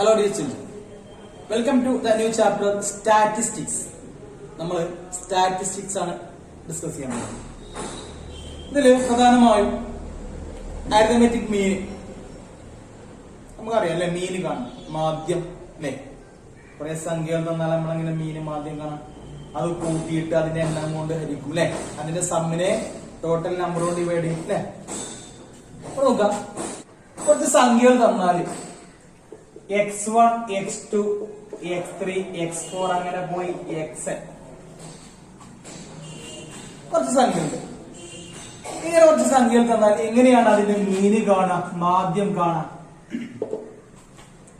Hello dear children, welcome to the new chapter Statistics. നമ്മൾ statistics ആണ് discuss ചെയ്യാൻ പോകുന്നത്. ഇതിൽ പ്രധാനമായും അരിതമെറ്റിക് മീൻ, നമുക്കറിയാം അല്ലെ, മീൻ കാണാം, മാധ്യം അല്ലെ, കുറെ സംഖ്യകൾ തന്നാൽ നമ്മളങ്ങനെ മീൻ മാധ്യം കാണാം, അത് കൂട്ടിയിട്ട് അതിന്റെ എണ്ണം കൊണ്ട് ഹരിക്കും അല്ലെ, അതിന്റെ സമ്മിനെ ടോട്ടൽ നമ്പർ കൊണ്ട് ഡിവൈഡ് ചെയ്യും അല്ലെ. അപ്പൊ നോക്കാം, കുറച്ച് സംഖ്യകൾ തന്നാല് x1, x2, x3, x4 അങ്ങനെ പോയി xn കുറച്ച് സംഖ്യയുണ്ട്. ഇങ്ങനെ കുറച്ച് സംഖ്യകൾ തന്നാൽ എങ്ങനെയാണ് അതിന്റെ മീന് കാണാം, മാധ്യം കാണാം?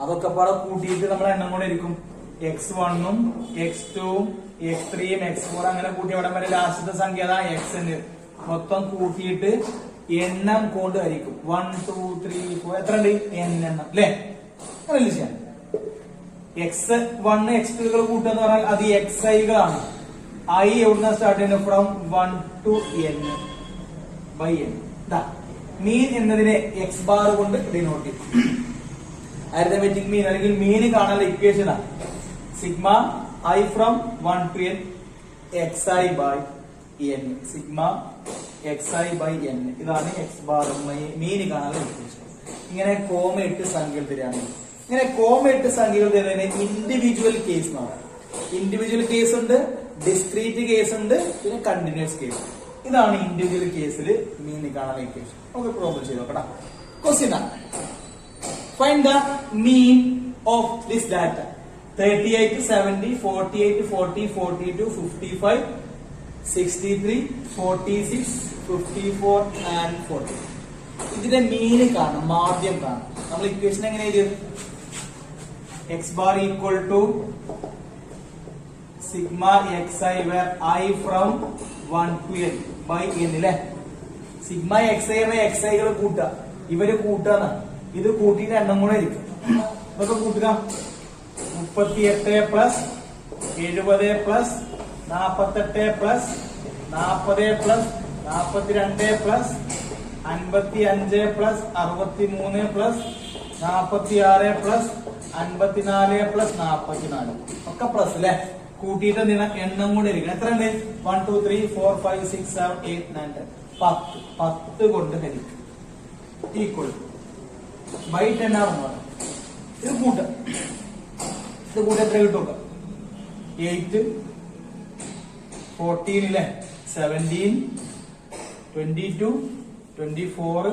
അതൊക്കെ പാടെ കൂട്ടിയിട്ട് നമ്മൾ എണ്ണം കൊണ്ടിരിക്കും. x1ഉം x2ഉം x3ഉം x4 അങ്ങനെ കൂട്ടി അവിടെ വരെ ലാസ്റ്റത്തെ സംഖ്യ xn മൊത്തം കൂട്ടിയിട്ട് എണ്ണം കൊണ്ട് ഹരിക്കും. 1 2 3 4 എത്ര ഉണ്ട്? n എണ്ണം അല്ലെ. x1 x2 കൂട്ടുക എന്ന് പറഞ്ഞാൽ അത് xiകളാണ്. I എവിടുന്ന സ്റ്റാർട്ട് ചെയ്യുന്നത്? From 1 to n by n. മീൻ എന്നതിനെ x ബാർ കൊണ്ട് ഡിനോട്ട് ചെയ്യും. അരിതമെറ്റിക് മീൻ അല്ലെങ്കിൽ മീൻ കാണാനുള്ള ഇക്വേഷൻ ആണ് sigma i from 1 to n xi by n. Sigma xi by n ഇതാണ് x ബാർ മീൻ കാണാനുള്ള ഇക്വേഷൻ. ഇങ്ങനെ കോമ 8 സംഖ്യകൾ തരികയാണ്. ഇങ്ങനെ കോമ 8 സംഖ്യകൾ തരുന്നതിന് ഇൻഡിവിജ്വൽ കേസ് എന്നാണ്. ഇൻഡിവിജ്വൽ കേസ് ഉണ്ട്, ഡിസ്ക്രീറ്റ് കേസ് ഉണ്ട്, പിന്നെ കണ്ടിന്യൂസ് കേസ്. ഇതാണ് ഇൻഡിവിജ്വൽ കേസിൽ മീൻ കാണാനുള്ള ഇക്വേഷൻ. നമുക്ക് പ്രോബ്ലം ചെയ്ത് നോക്കണം. ക്വസ്റ്റ്യൻ ആണ്, find the mean of this data 38, 70, 48, 40, 42, 55, 63, 46, 54 and 40. ഇതിന്റെ മീന് കാണാം, മാധ്യം കാണാം. നമ്മൾ ഇക്വേഷൻ എങ്ങനെ എഴുതിയത്? x bar equal to sigma xi where I from 1 to n by n അല്ലെ. സിഗ്മ xi xi കൂട്ടുക, ഇവര് കൂട്ടാണ്, ഇത് കൂട്ടിയിട്ട് എണ്ണം കൂടെ ഇരിക്കും. ഇതൊക്കെ കൂട്ടുക. 38 plus 70 plus 48 plus 40 plus 42 plus 55 plus 63 plus 46 plus 54 plus 44 ഒക്കെ പ്ലസ് അല്ലെ. കൂട്ടിയിട്ട് എണ്ണം കൊണ്ട് ഇരിക്കണം. എത്ര ഉണ്ട്? 1 2 3 4 5 6 7 8 9 10. 10 കൊണ്ട് ഹരിക്കും. ഈക്വൽ ബൈ 10 ആണ്. ഇത് കൂട്ടുക. ഇത് കൂട്ട എത്ര കിട്ടും? 8 14 അല്ലെ, 17 22 24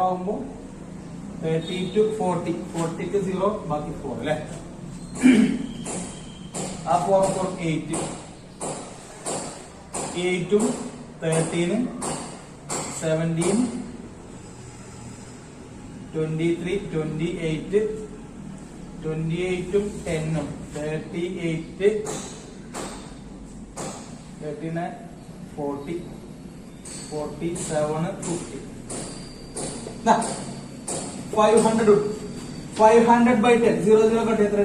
ആവുമ്പോ 32 40 40ക്ക് 0 ബാക്കി 4 അല്ലെ. ആ 4 4 8 8ഉം 13 17 23 28 28ഉം 10ഉം 38 39 40 47 50. 500 by 10 0 കട്ട് എത്ര?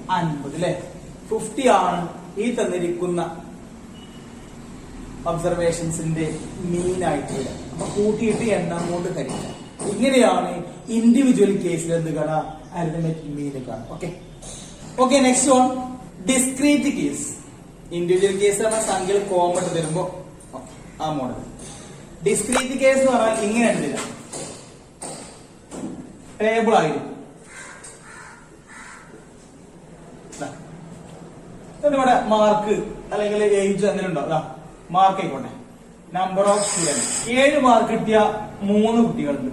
50 അല്ലെ. 50 ആണ് ഈ തന്നിരിക്കുന്ന ഒബ്സർവേഷൻസിന്റെ മീൻ ആയിട്ട് വരിക. അപ്പൊ കൂട്ടിയിട്ട് എണ്ണം കൊണ്ട് ഹരിക്കാം. ഇങ്ങനെയാണ് ഇൻഡിവിജ്വൽ കേസിൽ എന്ത് കാണാം? അരിതമെറ്റിക് മീൻ കാണാം. Okay next one discrete case. Individual case പറഞ്ഞാൽ സംഖ്യകൾ കോമൺ തരുമ്പോ ആ മോഡൽ. ഡിസ്ക്രീറ്റ് കേസ് എന്ന് പറഞ്ഞാൽ ഇങ്ങനെയാണ് തരാം, ടേബിൾ ആയിരിക്കും. ഇവിടെ മാർക്ക് അല്ലെങ്കിൽ ഏജ് അങ്ങനെ ഉണ്ടാവും. മാർക്ക് ആയിക്കോട്ടെ. നമ്പർ ഓഫ് സ്റ്റുഡന്റ് 7 മാർക്ക് കിട്ടിയ 3 കുട്ടികളുണ്ട്.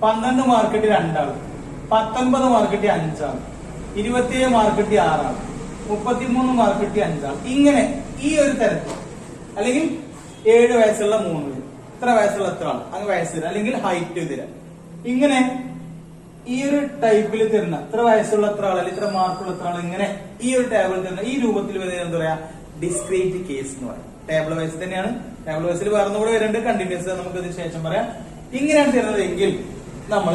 12 മാർക്ക് കിട്ടിയ 2 ആള്, 19 മാർക്ക് കിട്ടിയ 5 ആള്, 27 മാർക്ക് കിട്ടിയ 6 ആള്, 33 മാർക്ക് കിട്ടിയ 5 ആള്. ഇങ്ങനെ ഈ ഒരു തരത്തിൽ, അല്ലെങ്കിൽ 7 വയസ്സുള്ള 3 പേര്, ഇത്ര വയസ്സുള്ള എത്ര ആൾ, അങ്ങ് വയസ്സ് തരാം, അല്ലെങ്കിൽ ഹൈറ്റ് തരാം. ഇങ്ങനെ ഈ ഒരു ടൈപ്പിൽ തരുന്ന ഇത്ര വയസ്സുള്ള എത്ര ആൾ, അല്ലെങ്കിൽ ഇത്ര മാർക്കുള്ള എത്ര ആൾ, ഇങ്ങനെ ഈ ഒരു ടേബിൾ തരുന്ന ഈ രൂപത്തിൽ വരുന്നത് എന്താ പറയാ? ഡിസ്ക്രീറ്റ് കേസ് എന്ന് പറയും. ടേബിൾ വൈസ് തന്നെയാണ്. ടേബിൾ വൈസിൽ വേറെ കൂടെ വരുന്നുണ്ട്, കണ്ടിന്യൂസ് നമുക്ക് ഇതിന് ശേഷം പറയാം. ഇങ്ങനെയാണ് തരുന്നത് എങ്കിൽ നമ്മൾ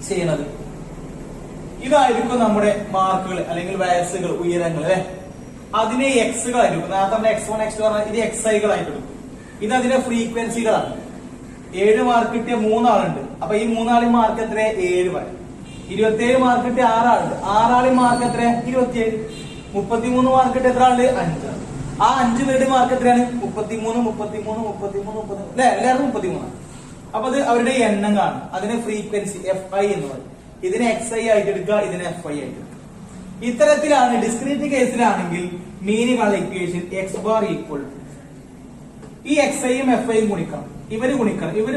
ചെയ്യണത് ഇതായിരിക്കും നമ്മുടെ മാർക്കുകൾ അല്ലെങ്കിൽ വയസ്സുകൾ, ഉയരങ്ങൾ അല്ലെ. അതിനെ എക്സുകളായിരിക്കും. നേരത്തെ നമ്മൾ x1 x2 പറഞ്ഞാൽ ഇത് xi കളായിട്ട് എടുക്കും. ഇത് അതിന്റെ ഫ്രീക്വൻസികളാണ്. 7 മാർക്ക് കിട്ടിയ 3 ആളുണ്ട്, അപ്പൊ ഈ മൂന്നാളി മാർക്ക് എത്ര 7 പറയാം. 27 മാർക്ക് കിട്ടിയ 6 ആളുണ്ട്. 6 ആളി മാർക്ക് എത്ര 27. 33 മാർക്ക് കിട്ടിയ എത്ര ആളുണ്ട് 5 ആണ്. ആ 5 പേരുടെ മാർക്ക് എത്രയാണ് 33 അല്ലെ എല്ലാവർക്കും 33. അപ്പൊ അത് അവരുടെ എണ്ണം കാണും. അതിന് ഫ്രീക്വൻസി FI എന്ന് പറയും. ഇതിനെ XI ആയിട്ട് എടുക്കുക, ഇതിനെ FI ആയിട്ട് എടുക്കുക. ഇത്തരത്തിലാണ് ഡിസ്ക്രീറ്റ് കേസിലാണെങ്കിൽ മീന് കാണുന്ന ഇക്വേഷൻ x ബാർ ഈക്വൽ ഈ XIയും FIയും ഗുണിക്കണം, ഇവര്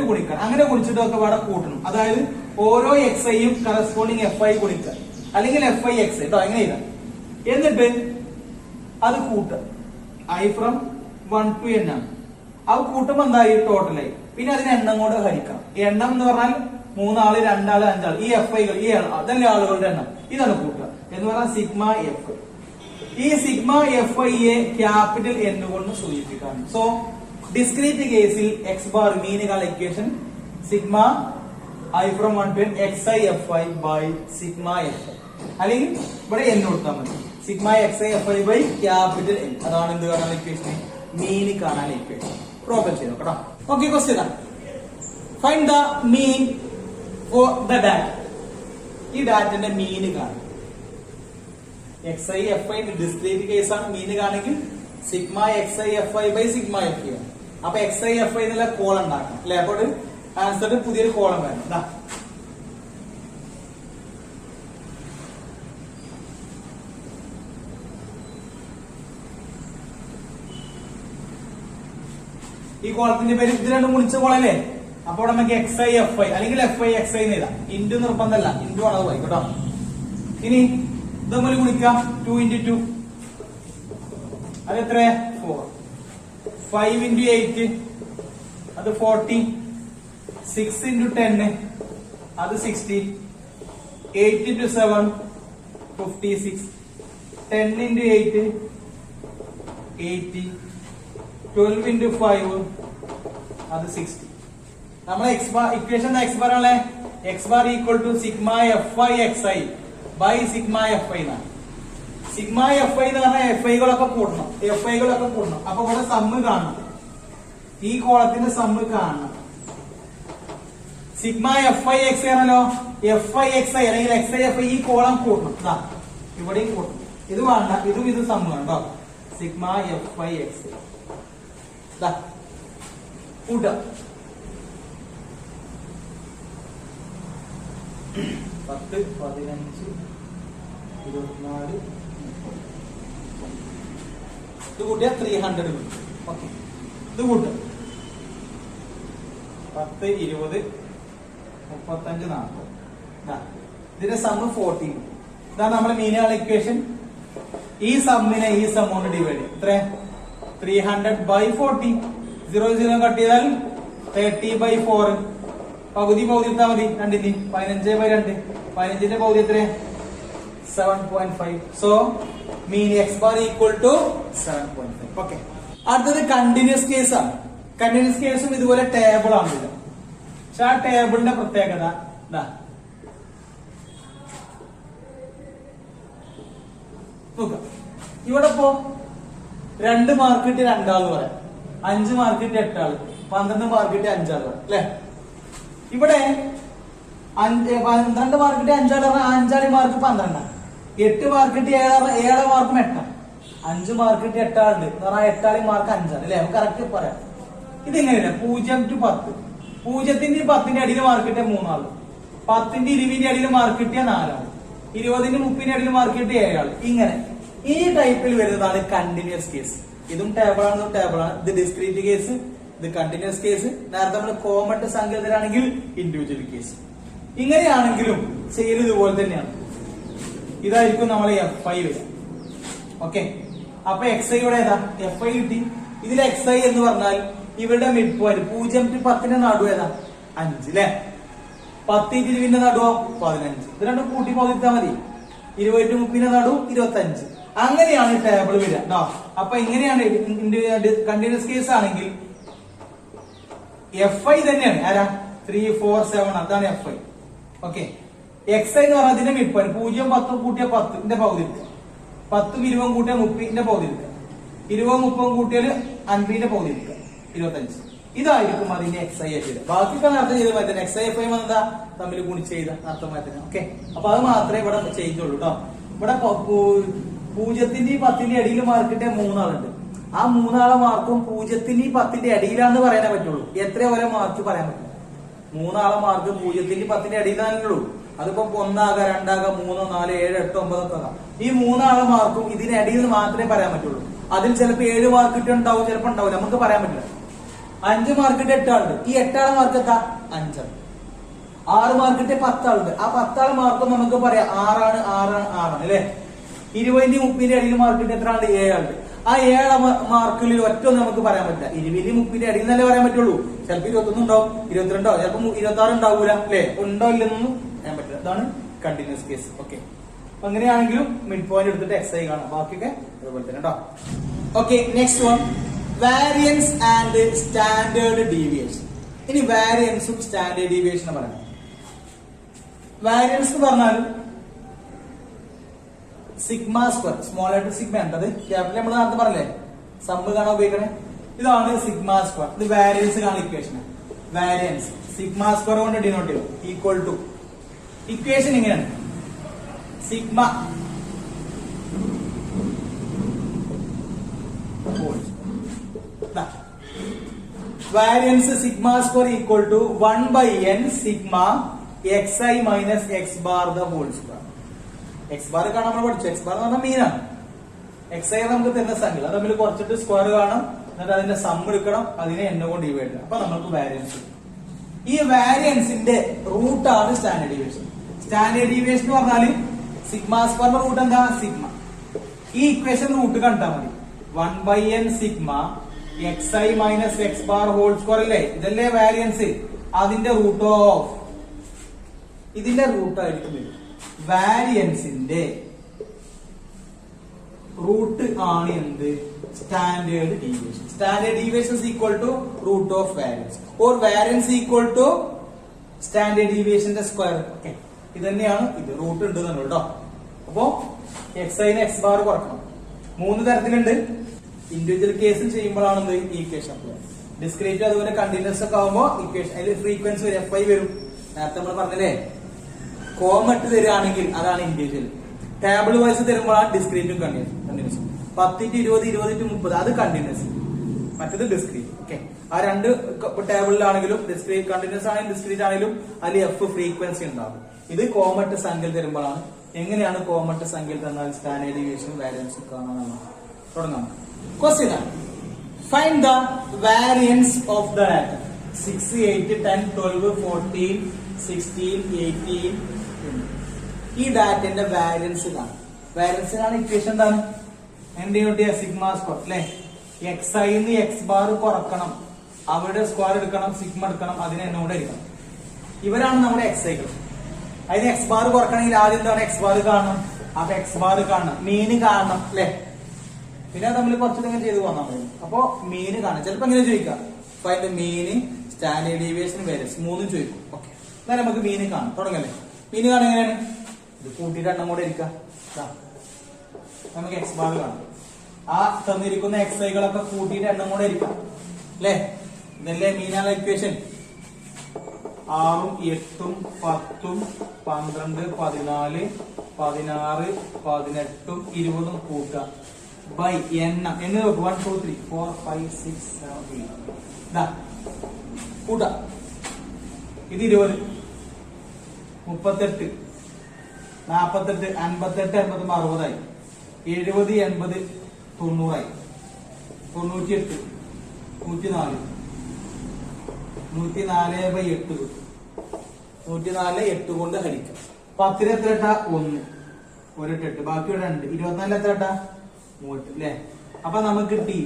ഗുണിക്കണം അങ്ങനെ ഗുണിച്ചിട്ടൊക്കെ ഇവിടെ കൂട്ടണം. അതായത് ഓരോ XIയും കറസ്പോണ്ടിങ് FI ഗുണിക്കുക, അല്ലെങ്കിൽ FI XI കേട്ടോ, എങ്ങനെ ചെയ്താൽ എന്നിട്ട് അത് കൂട്ടുക. I from 1 to n ആണ്. അത് കൂട്ടുമ്പോ എന്തായി ടോട്ടലായി. പിന്നെ അതിന് എണ്ണം കൊണ്ട് ഹരിക്കണം. എണ്ണം എന്ന് പറഞ്ഞാൽ 3 ആള് 2 ആള് 5 ആള് ഈ FIകൾ ഈ അതല്ലേ ആളുകളുടെ എണ്ണം, ഇതാണ് കൂട്ടുക എന്ന് പറഞ്ഞാൽ സിഗ്മ F. ഈ സിഗ്മ FI യെ ക്യാപിറ്റൽ N കൊണ്ട് സൂചിപ്പിക്കാണ്. സോ ഡിസ്ക്രീറ്റ് കേസിൽ x ബാർ മീനുകൾ equation sigma I from 1 to n XI FI by sigma FI, അല്ലെങ്കിൽ ഇവിടെ n കൊടുത്താൽ മതി. Sigma XI FI by capital N. അതാണ് എന്ത് കാണാൻ ഇക്വേഷൻ, മീന് കാണാൻ ഇക്വേഷൻ. പ്രോബ്ലം ചെയ്ത് നോക്കണം. Okay, question find the mean for the data. ഈ ഡാറ്റന്റെ മീന് കാണും. XI FI ഡിസ്ക്രീറ്റ് കേസാണ്. മീന് കാണെങ്കിൽ sigma XI FI by sigma FI ആണ്. അപ്പൊ XI FI എന്നുള്ള കോളം ഉണ്ടാക്കണം അല്ലെ. അപ്പോൾ ആൻസറിന് പുതിയൊരു കോളം വേണം. ഈ കോളത്തിന്റെ പേര് ഇത് രണ്ടും ഗുണിച്ച കോളല്ലേ. അപ്പോൾ നമുക്ക് XI FI അല്ലെങ്കിൽ FI XI എന്ന് എഴുതാം. ഇൻഡു നിർബന്ധമല്ല, ഇൻഡു ആണ് അത് കേട്ടോ. ഇനി ഇത് നമ്മൾ ഗുണിക്കാം. 2 into 2 അത് എത്ര 4. 5 into 8 അത് 40. 6 into 10 അത് 60. 8 into 7 56. 10 into 8 80. 12 into 5 അത് 60. നമ്മളെ ഇക്വേഷൻ x ബാർ ആണല്ലേ. x bar equal to sigma FI XI by sigma FI എന്നാണ്. സിഗ്മ FI എന്ന് പറഞ്ഞാൽ FIകളൊക്കെ കൂട്ടണം. അപ്പൊ ഇവിടെ സമ്മ് കാണണം. ഈ കോളത്തിന്റെ സമ്മ് കാണണം. സിഗ്മ FI XI ആണല്ലോ. FI XI അല്ലെങ്കിൽ XI FI ഈ കോളം കൂട്ടണം. ഇവിടെയും കൂട്ടണം. ഇത് വേണ്ട, ഇത് സമ്മ് കണ്ടോ. സിഗ്മ FI XI കൂട്ട 10 15 24 ഇത് കൂട്ടിയ 300 കിട്ടും. ഓക്കെ, ഇത് കൂട്ടുക 10 20 35 40. ഇതിന്റെ സമ്മ് 14. ഇതാണ് നമ്മുടെ മീനുകൾ ഇക്വേഷൻ. ഈ സമ്മിനെ ഈ സം കൊണ്ട് ഡിവൈഡ് ചെയ്യും. എത്ര 300 by 40. 0 കട്ട് ചെയ്താൽ 30 by 4. പകുതി എടുത്താൽ മതി. 2 15 by 2. 15ന്റെ പകുതി എത്ര 7.5. So mean x bar equal to 7.5. Okay, അടുത്തത് കണ്ടിന്യൂസ് കേസ് ആണ്. കണ്ടിന്യൂസ് കേസും ഇതുപോലെ ടേബിൾ ആണ് ഇത്. പക്ഷെ ആ ടേബിളിന്റെ പ്രത്യേകത നോക്കാം. ഇവിടെ ഇപ്പോ 2 മാർക്ക് കിട്ടിയ 2 ആള് പറയാം, 5 മാർക്ക് കിട്ടിയ 8 ആള്, 12 മാർക്ക് കിട്ടിയ 5 ആള് പറയാം അല്ലെ. ഇവിടെ 12 മാർക്ക് കിട്ടിയ 5 ആള് പറഞ്ഞാൽ 5 ആളി മാർക്ക് 12. 8 മാർക്ക് കിട്ടിയ 7 മാർക്കും 8. 5 മാർക്ക് കിട്ടിയ 8 ആളുണ്ട് എന്ന് പറഞ്ഞാൽ 8 ആളി മാർക്ക് 5 ആണ് അല്ലെ. നമുക്ക് കറക്റ്റ് പറയാം. ഇതെങ്ങനെയല്ല 0 to 10. 0ന്റെ 10ന്റെ അടിയിൽ മാർക്ക് കിട്ടിയ 3 ആള്, 10ന്റെ 20ന്റെ അടിയിൽ മാർക്ക് കിട്ടിയ 4 ആള്, 20ന്റെ 30ന്റെ അടിയിൽ മാർക്ക് കിട്ടിയ 7 ആള്. ഇങ്ങനെ ഈ ടൈപ്പിൽ വരുന്നതാണ് കണ്ടിന്യൂസ് കേസ്. ഇതും ടേബിൾ ആണ്, ടേബിൾ ആണ്. ഇത് ഡിസ്ക്രീറ്റ് കേസ്, ഇത് കണ്ടിന്യൂസ് കേസ്. നേരത്തെ നമ്മൾ കോമട്ട് സംഖ്യതരാണെങ്കിൽ ഇൻഡിവിജ്വൽ കേസ്. ഇങ്ങനെയാണെങ്കിലും സെയിൽ ഇതുപോലെ തന്നെയാണ്. ഇതായിരിക്കും നമ്മളെ FI വരിക. ഓക്കെ, അപ്പൊ XI ഇവിടെ ഏതാ FI കിട്ടി. ഇതിൽ XI എന്ന് പറഞ്ഞാൽ ഇവരുടെ മിഡ് പോയിന്റ് 0 to 10ന്റെ നടുവ് ഏതാ 5 അല്ലെ. 10 to 20ന്റെ നടുവോ 15. ഇത് രണ്ടും കൂട്ടി പകുതിത്താ മതി. 20 to 30ന്റെ നടുവ് 25. അങ്ങനെയാണ് ടേബിൾ വരിക. അപ്പൊ ഇങ്ങനെയാണ് കണ്ടിന്യൂസ് കേസ് ആണെങ്കിൽ FI തന്നെയാണ്. ആരാ 3 4 7 അതാണ് FI. ഓക്കെ, XI എന്ന് പറഞ്ഞാൽ അതിന്റെ മിഡ് പോയിന്റ് 0 10 കൂട്ടിയ 10ന്റെ പകുതി എടുക്കുക, 10 20 കൂട്ടിയ 30ന്റെ പകുതി എടുക്കുക, 20 30 കൂട്ടിയാൽ 50ന്റെ പകുതി എടുക്കുക, 25. ഇതായിരിക്കും അതിന്റെ എക്സ് ഐ എഫ്. ബാക്കിയൊക്കെ നേരത്തെ ചെയ്ത മാറ്റം എക്സ് ഐ എഫ് ഐ എന്താ തമ്മിൽ ഗുണിച്ച് ചെയ്ത നേരത്തെ മാറ്റം. ഓക്കെ, അപ്പൊ അത് മാത്രമേ ഇവിടെ ചേഞ്ച് ഉള്ളൂ കേട്ടോ. ഇവിടെ 0-ന്റെയും 10-ന്റെയും ഇടയിൽ മാർക്കിന്റെ 3 ആളുണ്ട്. ആ 3 ആളെ മാർക്കും 0-ന്റെയും 10-ന്റെയും ഇടയിലാന്ന് പറയാനേ പറ്റുള്ളൂ. എത്ര വരെ മാർക്ക് പറയാൻ പറ്റും? 3 ആളെ മാർക്ക് 0-ന്റെയും 10-ന്റെയും ഇടയിലാണല്ലോ. അതിപ്പോ 1 ആകാം, 2 ആകാം, 3, 4, 7, 8, 9 ഒക്കെ ആകാം. ഈ 3 ആളെ മാർക്കും ഇതിനിടയിൽ മാത്രമേ പറയാൻ പറ്റുള്ളൂ. അതിൽ ചിലപ്പോൾ 7 മാർക്ക് ഇട്ടുണ്ടാവും, ചിലപ്പോൾ ഉണ്ടാവില്ല, നമുക്ക് പറയാൻ പറ്റില്ല. 5 മാർക്ക് ഇട്ട് 8 ആളുണ്ട്. ഈ 8 ആളെ മാർക്ക് എത്താ 5 ആണ്. 6 മാർക്ക് ഇട്ട് 10 ആളുണ്ട്. ആ 10 ആളെ മാർക്കും നമുക്ക് പറയാം 6 ആണ് അല്ലെ. 20-ന്റെയും 30-ന്റെയും ഇടയിൽ മാർക്ക് ഇട്ട് എത്ര ആളുണ്ട്? 7 ആളുണ്ട്. ആ 7 മാർക്കിൽ ഒറ്റ നമുക്ക് പറയാൻ പറ്റില്ല. 20-ന്റെയും 30-ന്റെയും ഇടയിൽ തന്നെ പറയാൻ പറ്റുള്ളൂ. ചിലപ്പോൾ 21 ഉണ്ടാവും, 22 ഉണ്ടാവും, ചിലപ്പോൾ 26 ഉണ്ടാവൂല അല്ലെ. ഉണ്ടോ ഇല്ലെന്നൊന്നും പറയാൻ പറ്റില്ല. അതാണ് കണ്ടിന്യൂസ് കേസ്. ഓക്കെ, അപ്പൊ അങ്ങനെയാണെങ്കിലും മിഡ് പോയിന്റ് എടുത്തിട്ട് എക്സ് ഐ കാണാം. ബാക്കിയൊക്കെ അതുപോലെ തന്നെ കേട്ടോ. Okay, next one, variance and standard deviation. ഇനി വാരിയൻസും സ്റ്റാൻഡേർഡ് ഡീവിയേഷനും പറയാം. വാരിയൻസ് എന്ന് പറഞ്ഞാൽ സിഗ്മ സ്ക്വയർ, സ്മോൾ ആയിട്ട് സിഗ്മ ഉണ്ട്, അത് ക്യാപിറ്റൽ നമ്മൾ നേരത്തെ പറഞ്ഞേ സമ്മ് കാണാൻ ഉപയോഗിക്കണേ. ഇതാണ് സിഗ്മ സ്ക്വയർ. ഇത് വാരിയൻസ് കാണാൻ ഇക്വേഷൻ. വാരിയൻസ് സിഗ്മ സ്ക്വയർ കൊണ്ട് ഡിനോട്ട് ചെയ്യും. ഈക്വൽ ടു ഇക്വേഷൻ ഇങ്ങനെയാണ്: sigma variance sigma square equal to 1/n sigma xi minus X bar the whole square. X bar കാണാൻ നമ്മൾ പഠിച്ചു. എക്സ് ബാർ എന്ന് പറഞ്ഞാൽ മീനാണ്. എക്സ് ഐ നമുക്ക് തരുന്ന സംഖ്യ അത് തമ്മിൽ കുറച്ചിട്ട് സ്ക്വയർ കാണാം, എന്നിട്ട് അതിന്റെ സം എടുക്കണം, അതിനെ n കൊണ്ട് ഡിവൈഡ് ചെയ്യണം. അപ്പൊ നമുക്ക് വാരിയൻസ്. ഈ വാരിയൻസിന്റെ റൂട്ടാണ് സ്റ്റാൻഡേർഡ് ഡീവിയേഷൻ. സ്റ്റാൻഡേർഡ് ഡീവിയേഷൻ എന്ന് പറഞ്ഞാൽ സിഗ്മ സ്ക്വയറിന്റെ റൂട്ട് എന്താ? സിഗ്മ. ഈ ഇക്വേഷൻ റൂട്ട് കണ്ടാൽ മതി. 1/n sigma xi minus X bar whole square അല്ലേ, ഇതല്ലേ വാരിയൻസ്. അതിന്റെ റൂട്ട് ഓഫ് ഇതിന്റെ റൂട്ട് ആയിരിക്കും വാരിയൻസിന്റെ റൂട്ട് ആണ് എന്ത്? Standard deviation. Standard deviation is equal to root of variance or variance equal to standard ഡീവിയേഷന്റെ സ്ക്വയർ. ഓക്കെ, ഇത് തന്നെയാണ് ഇത്. റൂട്ട് ഉണ്ട് തന്നെ കേട്ടോ. അപ്പോ എക്സൈന് എക്സ് ബാർ കുറക്കണം. 3 തരത്തിലുണ്ട്. ഇൻഡിവിജ്വൽ കേസിൽ ചെയ്യുമ്പോഴാണ് എന്ത് ഈ ഇക്വേഷൻ അപ്ലൈ. ഡിസ്ക്രീറ്റ് അതുപോലെ കണ്ടിന്യൂസ് ഒക്കെ ആകുമ്പോൾ ഇക്വേഷൻ അതിൽ ഫ്രീക്വൻസി വരും, എഫ് ഐ വരും. നേരത്തെ നമ്മൾ പറഞ്ഞല്ലേ, കോമട്ട് തരികയാണെങ്കിൽ അതാണ് ഇൻഡിവിജ്വൽ. ടേബിൾ വൈസ് തരുമ്പോഴാണ് ഡിസ്ക്രീറ്റും കണ്ടിന്യൂസ്. 10 to 20, 20 to 30 അത് കണ്ടിന്യൂസ്, മറ്റത് ഡിസ്ക്രീറ്റ്. ഓക്കെ, ആ രണ്ട് ടേബിളിലാണെങ്കിലും ഡിസ്ക്രീറ്റ് കണ്ടിന്യൂസ് ആണെങ്കിലും ഡിസ്ക്രീറ്റ് ആണെങ്കിലും അതിൽ എഫ് ഫ്രീക്വൻസി ഉണ്ടാവും. ഇത് കോമട്ട് സംഖ്യ തരുമ്പോഴാണ്. എങ്ങനെയാണ് കോമട്ട് സംഖ്യ തന്നാൽ സ്റ്റാൻഡേർഡ് ഡീവിയേഷനും വാരിയൻസും കാണാനാണ്. തുടങ്ങാം. ക്വസ്റ്റ്യൻ ആണ്, find the variance of the data 6, 8, 10, 12, 14, 16, 18. ഈ ഡാറ്റന്റെ വാരിയൻസ് കാണാം. വാരിയൻസ് കാണാൻ ഇക്വേഷൻ എന്താണ്? എന്ത് സിഗ്മ സ്ക്വയർ അല്ലെ. എക്സ് ഐന്ന് എക്സ് ബാർ കുറക്കണം, അവരുടെ സ്ക്വയർ എടുക്കണം, സിഗ്മ എടുക്കണം, അതിന് എന്നോട് എടുക്കണം. ഇവരാണ് നമ്മുടെ എക്സ് ഐകൾ. അതിന് എക്സ് ബാർ കുറക്കണമെങ്കിൽ ആദ്യം എന്താണ്? എക്സ് ബാർ കാണണം. അപ്പൊ എക്സ് ബാർ കാണണം, മീന് കാണണം അല്ലെ. പിന്നെ തമ്മിൽ കുറച്ചിട്ട് ചെയ്ത് പോകാൻ മതി. അപ്പൊ മീന് കാണാം. ചിലപ്പോ എങ്ങനെ ചോദിക്കാം? അപ്പൊ അതിന്റെ മീന്, സ്റ്റാൻഡേർഡ് ഡീവിയേഷൻ, വേരിയൻസ് 3 ചോദിക്കും. ഓക്കെ, എന്നാലും നമുക്ക് മീന് കാണാം. തുടങ്ങല്ലേ. മീന് കാണാൻ എങ്ങനെയാണ്? ഇത് കൂട്ടിയിട്ട് എണ്ണം കൂടെ ഇരിക്കാം. നമുക്ക് എക്സ് ബാർ കാണാം. ആ തന്നിരിക്കുന്ന എക്സ് ഐകളൊക്കെ കൂട്ടിയിട്ട് എണ്ണം കൂടെ ഇരിക്കാം അല്ലെ. ഇതല്ലേ മീനാണ് ഇക്വേഷൻ. 6, 8, 10, 12, 14, 16, 18, 20 കൂട്ടുക ബൈ എണ്ണം. എന്ന് 1, 2, 3, 4, 5, 6, 7, 8 കൂട്ട. ഇത് 20, 38, 48, 58, 59, 60ആയി. 70, 80, 90ആയി. 98, 104, 104/8. 104 8 കൊണ്ട് ഹരിക്കാം. 10 എത്ര ഇട്ടാ? 1, 1 8. ബാക്കി 2. 24 എത്ര ഇട്ടാ? 3 അല്ലെ. അപ്പൊ നമുക്ക് കിട്ടി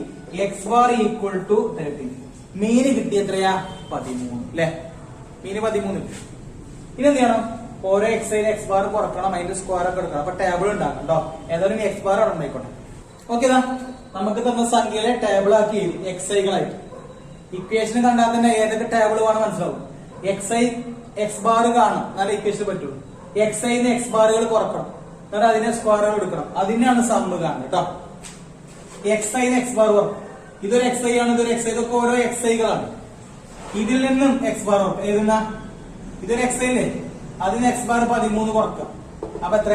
എക്സ് ബാർ ഈക്വൽ ടു 13. മീന് കിട്ടി എത്രയാ? 13 അല്ലെ. മീന് 13 കിട്ടി. ഇനി എന്ത് ചെയ്യണം? ഓരോ എക്സ് ഐ എക്സ് ബാർ കുറക്കണം, അതിന്റെ സ്ക്വയർ ഒക്കെ എടുക്കണം. അപ്പൊ ടേബിൾ ഉണ്ടാക്കണം കേട്ടോ. ഏതായാലും എക്സ് ബാർ അവിടെ ഉണ്ടായിക്കോട്ടെ. ഓക്കെ, നമുക്ക് തന്ന സംഖ്യയിലെ ടേബിൾ ആക്കി എക്സ് ഐകളായിട്ട്. ഇക്വേഷൻ കണ്ടാൽ തന്നെ ഏതൊക്കെ ടേബിൾ വേണം മനസ്സിലാവും. എക്സ് ഐ എക്സ് ബാർ കാണും, നല്ല ഇക്വേഷൻ പറ്റുള്ളൂ. എക്സ് ഐന്ന് എക്സ് ബാറുകൾ കുറക്കണം, എന്നിട്ട് അതിനെ സ്ക്വയറുകൾ എടുക്കണം. അതിനാണ് സമ്മ് കാണുന്നത് കേട്ടോ. എക്സ് ഐന്ന് എക്സ് ബാർ കുറക്കും. ഇതൊരു എക്സ് ഐ ആണ്, ഇതൊരു എക്സ് ഐ. ഇതൊക്കെ ഓരോ എക്സ് ഐകളാണ്. ഇതിൽ നിന്നും എക്സ് ബാർ എഴുതുന്ന ഇതൊരു എക്സ് അല്ലേ, അതിന് എക്സ് ബാർ 13 കുറക്കാം. അപ്പൊ എത്ര?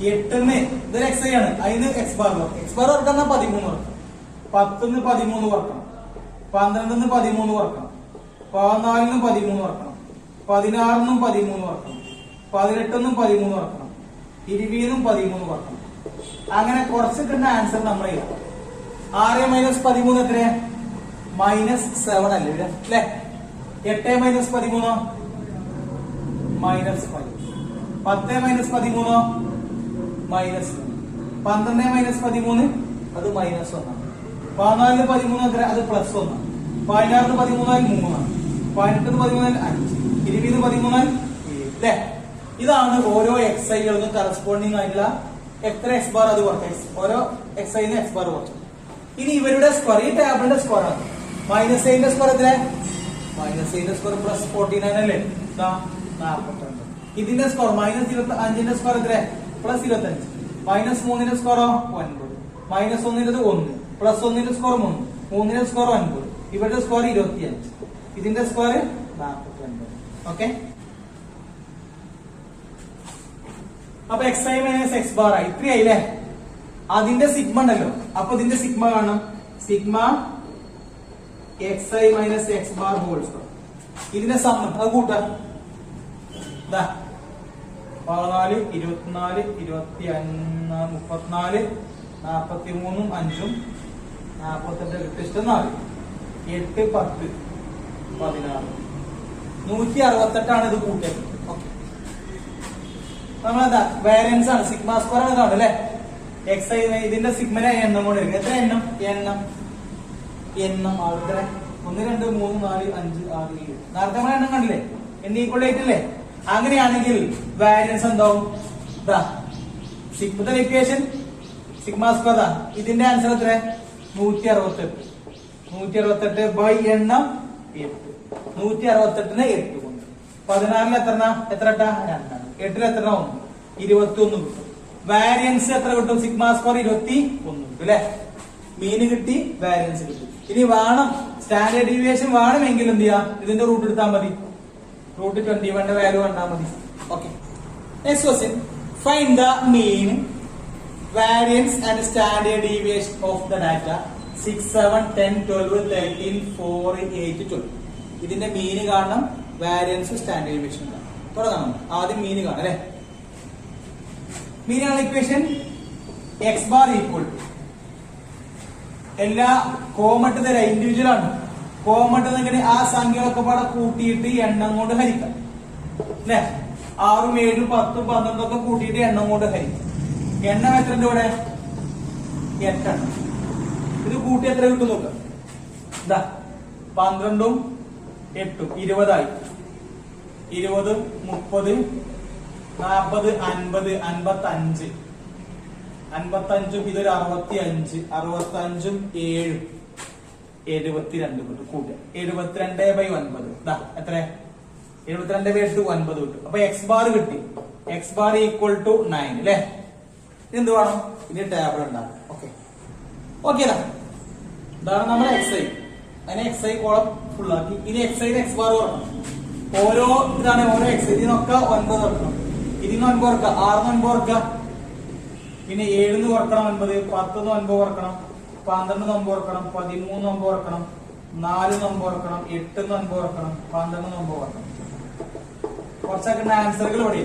8ന്ന് ഇതൊരു എക്സ് ഐ ആണ്, അതിന് എക്സ് ബാർ കുറക്കാം 13 കുറക്കാം. 10ന്ന് 13 കുറക്കണം, 12ന്ന് 13 കുറക്കണം, 14ന്ന് 13 കുറക്കണം, 16ന്നും 13 കുറക്കണം, 18ന്നും 13 കുറക്കണം, 20ന്നും 13 കുറക്കണം. അങ്ങനെ കുറച്ചിട്ടുള്ള ആൻസർ നമ്മൾ എഴുതാം. 6 - 13 എത്ര? -7 അല്ലേ ഇവിടെ അല്ലെ? 8 - 13 -5. 10 - 13 -1. 12 - 13 അത് -1 ആണ്. 14 - 13 എത്ര? അത് +1 ആണ്. 16 - 13 3 ആണ്. 18 - 13 5. 20 - 13 7 അല്ലെ? ഇതാണ് ഓരോ എക്സ് ഐകൾക്കും കറസ്പോണ്ടിങ് ആയിട്ടുള്ള എത്ര എക്സ് ബാർ അത് കുറച്ച് ഓരോ എക്സ് ഐന്ന് എക്സ് ബാർ കുറച്ചു. ഇനി ഇവരുടെ സ്ക്വയർ, ഈ ടേബിളിന്റെ സ്ക്വയർ ആണ്. -8ന്റെ സ്ക്വയർ എത്ര? -8ന്റെ സ്ക്വയർ +49 അല്ലേ? 42. ഇതിന്റെ സ്ക്വയർ -25ന്റെ സ്ക്വയർ എത്ര? +25. -3ന്റെ സ്ക്വയറോ 9. -1ന്റെ 1. +1ന്റെ സ്ക്വയർ 3. 3ന്റെ സ്ക്വയർ 9. ഇവരുടെ സ്ക്വയർ 25. ഇതിന്റെ സ്ക്വയർ 49. ഓക്കെ. അപ്പൊ X I minus X bar ആയി 3 ആയില്ലേ? അതിന്റെ സിഗ്മ ഉണ്ടല്ലോ, അപ്പൊ ഇതിന്റെ സിഗ്മ കാണണം. Sigma X I minus X bar whole square. ഇതിന്റെ സം അത് കൂട്ടാം. 14 24 25 34 43 5 48 ഇഷ്ടം 4 8 10 16 168 ആണ് ഇത് കൂട്ടിയത്. നമ്മളെന്താ വേരിയൻസ് ആണ്, സിഗ്മ സ്ക്വയർ ആണ് കാണും അല്ലെ? എക്സ് ഐ ഇതിന്റെ സിഗ്മനെ എണ്ണം കൊണ്ട് എടുക്കുക. എത്ര എണ്ണം? എണ്ണം ആൾക്കാര 1 2 3 4 5 6 7. നേരത്തെ നമ്മൾ എണ്ണം കണ്ടില്ലേ? n=8 അല്ലേ? അങ്ങനെയാണെങ്കിൽ വാരിയൻസ് എന്താവും? Sigma equation sigma square. ഇതിന്റെ ആൻസർ എത്ര? 168. 168 ബൈ എണ്ണം 8. 168ന് 8 കൊണ്ട് 16ൽ എത്ര 2 ആണ്. 8ൽ എത്ര 1? 21 കിട്ടും. വാരിയൻസ് എത്ര കിട്ടും? സിഗ്മ സ്ക്വയർ 21 കിട്ടും അല്ലെ? മീന് കിട്ടി, വാരിയൻസ് കിട്ടി. ഇനി വേണം സ്റ്റാൻഡേർഡ് ഡീവിയേഷൻ വേണമെങ്കിൽ എന്ത് ചെയ്യാം? ഇതിന്റെ റൂട്ട് എടുത്താൽ മതി. റൂട്ട് 21ന്റെ വാല്യൂ കണ്ടാൽ മതി. Okay. Next question, find the mean, variance and standard deviation of the data 6 7 10 12 13 4 8 12. ഇതിന്റെ മീന് കാണണം, വാരിയൻസ് സ്റ്റാൻഡേർഡ് ഡീവിയേഷൻ കാണണം. തുടങ്ങണം. ആദ്യം മീന് കാണാം അല്ലെ? മീനാണ് ഇക്വേഷൻ. എക്സ് ബാർ ഈക്വൽ എല്ലാ കോമട്ട് തരാം, ഇൻഡിവിജ്വൽ ആണ്. കോമട്ട് എന്നെങ്കിൽ ആ സംഖ്യകളൊക്കെ പാടെ കൂട്ടിയിട്ട് എണ്ണം കൊണ്ട് ഹരിക്കാം അല്ലെ? 6 7 10 12 ഒക്കെ കൂട്ടിയിട്ട് എണ്ണം കൊണ്ട് ഹരിക്കാം. എണ്ണം എത്ര ഉണ്ട് ഇവിടെ? 8 ഇത് കൂട്ടി എത്ര കിട്ടും നോക്കാം. 12ഉം 8ഉം 20 ആയി. 20 30 40 50 55 55ഉം ഇതൊരു 65 65ഉം 7 72 കിട്ടും. കൂട്ടുക 72/9 എത്ര? 72/8 9 കിട്ടും. അപ്പൊ എക്സ് ബാർ കിട്ടി. എക്സ് ബാർ ഈക്വൽ ടു 9 അല്ലെ? എന്ത് വേണം? ഇനി ടേബിൾ ഉണ്ടാകും. ഓക്കെ ഇതാണ് നമ്മുടെ എക്സ് ഐ. അതിനെ എക്സ് ഐ കോളം ഫുൾ ആക്കി. ഇനി എക്സ് ഐ എക്സ് ബാർ കുറക്കണം. ഓരോ ഇതാണ് ഓരോ എക്സ്. ഇതിനൊക്കെ 9 കുറക്കണം. ഇതിന് 9 കുറക്കാം, 6 9 കുറക്കാം. പിന്നെ 7 കുറക്കണം 9, 10 9 കുറക്കണം, 12 9 കുറക്കണം, 13 9 കുറക്കണം, 4 9 കുറക്കണം, 8 9 കുറക്കണം, 12 9 കുറക്കണം. കുറച്ചൊക്കെ ആൻസറുകൾ ഇവിടെ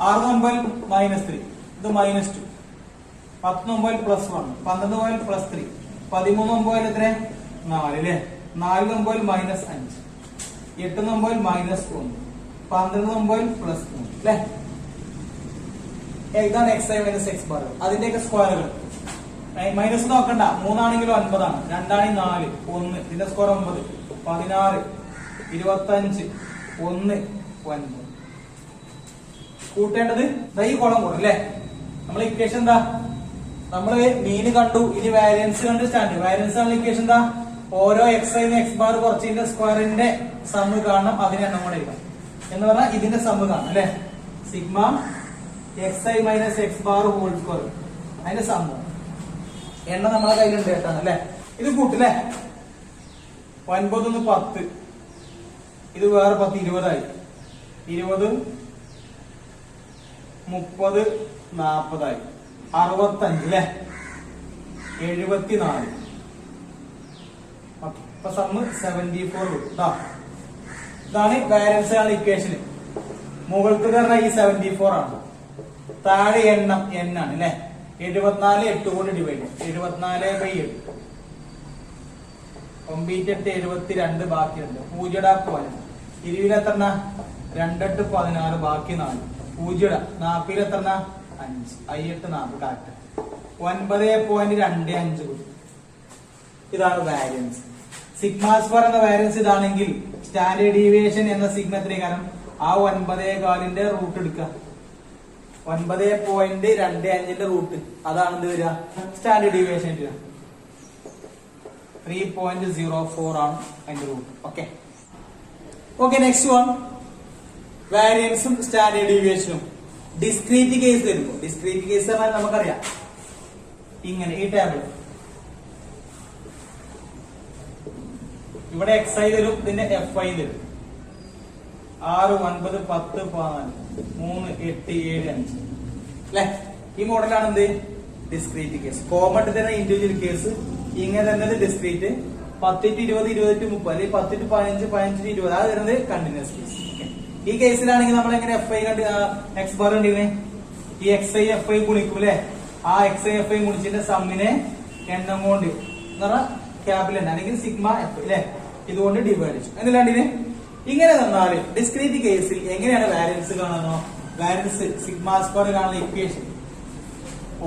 6 9 -3, ഇത് -2, 10 9 +1, 12 9 +3, 13 9 എത്ര? 4 അല്ലേ? 4 9 -5, 8 9 -1, 12 9 +3 അല്ലേ? ഇതാണ് X I minus X bar. അതിന്റെയൊക്കെ സ്ക്വയറുകൾ മൈനസ് നോക്കണ്ട. 3 ആണെങ്കിലും 9 ആണ്, 2 ആണെങ്കിൽ 4, 1 ഇതിന്റെ സ്ക്വയർ 9, 16 25 1 9. കൂട്ടേണ്ടത് ഈ കോളം കൂടെ അല്ലേ? നമ്മളെ ഇക്വേഷൻ എന്താ? നമ്മള് മീന് കണ്ടു, ഇനി വാരിയൻസ് കണ്ട് സ്റ്റാൻഡേർഡ്. വാരിയൻസ് ആണ് ഇക്വേഷൻ എന്താ? ഓരോ എക്സ് ഐ എക്സ് ബാർ കുറച്ചിന്റെ സ്ക്വയറിന്റെ സമ്മ് കാണണം, അതിന് എണ്ണം കൂടെ ഇടാം എന്ന് പറഞ്ഞാൽ ഇതിന്റെ സമ്മ് കാണണം അല്ലെ? Sigma X I minus X bar whole square, അതിന്റെ സമ്മ് എണ്ണം നമ്മളെ കയ്യിലുണ്ട് കേട്ടാണ് അല്ലെ? ഇത് കൂട്ടില്ലേ? 9 1 10, ഇത് വേറെ 10 20ആയി. 20 30 40ആയി. 65 അല്ലെ, 74. ഇപ്പൊ സമ്മ് 74 കിട്ടും. ഇതാണ് വാരിയൻസ് ആണ് ഇക്വേഷൻ. മുകൾക്ക് പറഞ്ഞാൽ ഈ 74 ആണ്, താഴെ എണ്ണം n ആണ് അല്ലെ. 74 8 കൊണ്ട് ഡിവൈഡ്, 74/8. 9 8 72, ബാക്കിയുണ്ട് 0 പോലെ. 20 എത്ര? 2 8 16, ബാക്കി 4. 0 40 എത്ര? 5. 8 4 കറക്റ്റ്. 9.25 കൂടി. ഇതാണ് വാരിയൻസ്. സിഗ്മ സ്ക്വയർ എന്ന വാരിയൻസ് ഇതാണെങ്കിൽ സ്റ്റാൻഡേർഡ് ഡീവിയേഷൻ എന്ന സിഗ്മ എത്രയും കാരണം ആ 9.4ന്റെ റൂട്ട് എടുക്കുക. 9.25ന്റെ റൂട്ട്, അതാണ് എന്ത് വരിക? സ്റ്റാൻഡേർഡ് ഡീവിയേഷൻ വരിക. 3.04 ആണ് അതിന്റെ root. Okay okay. Next one, വാരിയൻസും സ്റ്റാൻഡേർഡ് ഡീവിയേഷനും ഡിസ്ക്രീറ്റ് കേസ് വരുമ്പോൾ. ഡിസ്ക്രീറ്റ് കേസ് പറഞ്ഞാൽ നമുക്കറിയാം ഇങ്ങനെ ഈ ടേബിൾ ഇവിടെ xi തരും, ഇതിന്റെ fi തരും. 6 9 10 14 3 8 7 5 അല്ലെ. ഈ മോഡലാണ് എന്ത്? Discrete case. കോമൺ തന്നെ ഇൻഡിവിജ്വൽ കേസ്, ഇങ്ങനെ തന്നെ ഡിസ്ക്രീറ്റ്. 10 20 20 30 അല്ലെങ്കിൽ 10 15 15 20 അത് വരുന്നത് കണ്ടിന്യൂസ് കേസ്. ഈ കേസിലാണെങ്കിൽ നമ്മൾ എങ്ങനെ fi കണ്ട് x ബാർ കണ്ടിരുന്നേ? ഈ xi fi ഗുണിക്കും അല്ലെ. ആ xi fi ഗുണിച്ചിന്റെ സമ്മിനെ എണ്ണം കൊണ്ട് എന്ന് പറഞ്ഞാൽ ക്യാപിറ്റൽ അല്ലെങ്കിൽ സിഗ്മ എഫ് അല്ലെ, ഇതുകൊണ്ട് ഡിവൈഡ് ചെയ്യും. എന്നല്ലാണ്ടിന് ഇങ്ങനെ തന്നാല് ഡിസ്ക്രീറ്റ് കേസിൽ എങ്ങനെയാണ് വാരിയൻസ് കാണുന്നോ? വാരിയൻസ് സിഗ്മ സ്ക്വയർ കാണുന്ന ഇക്വേഷൻ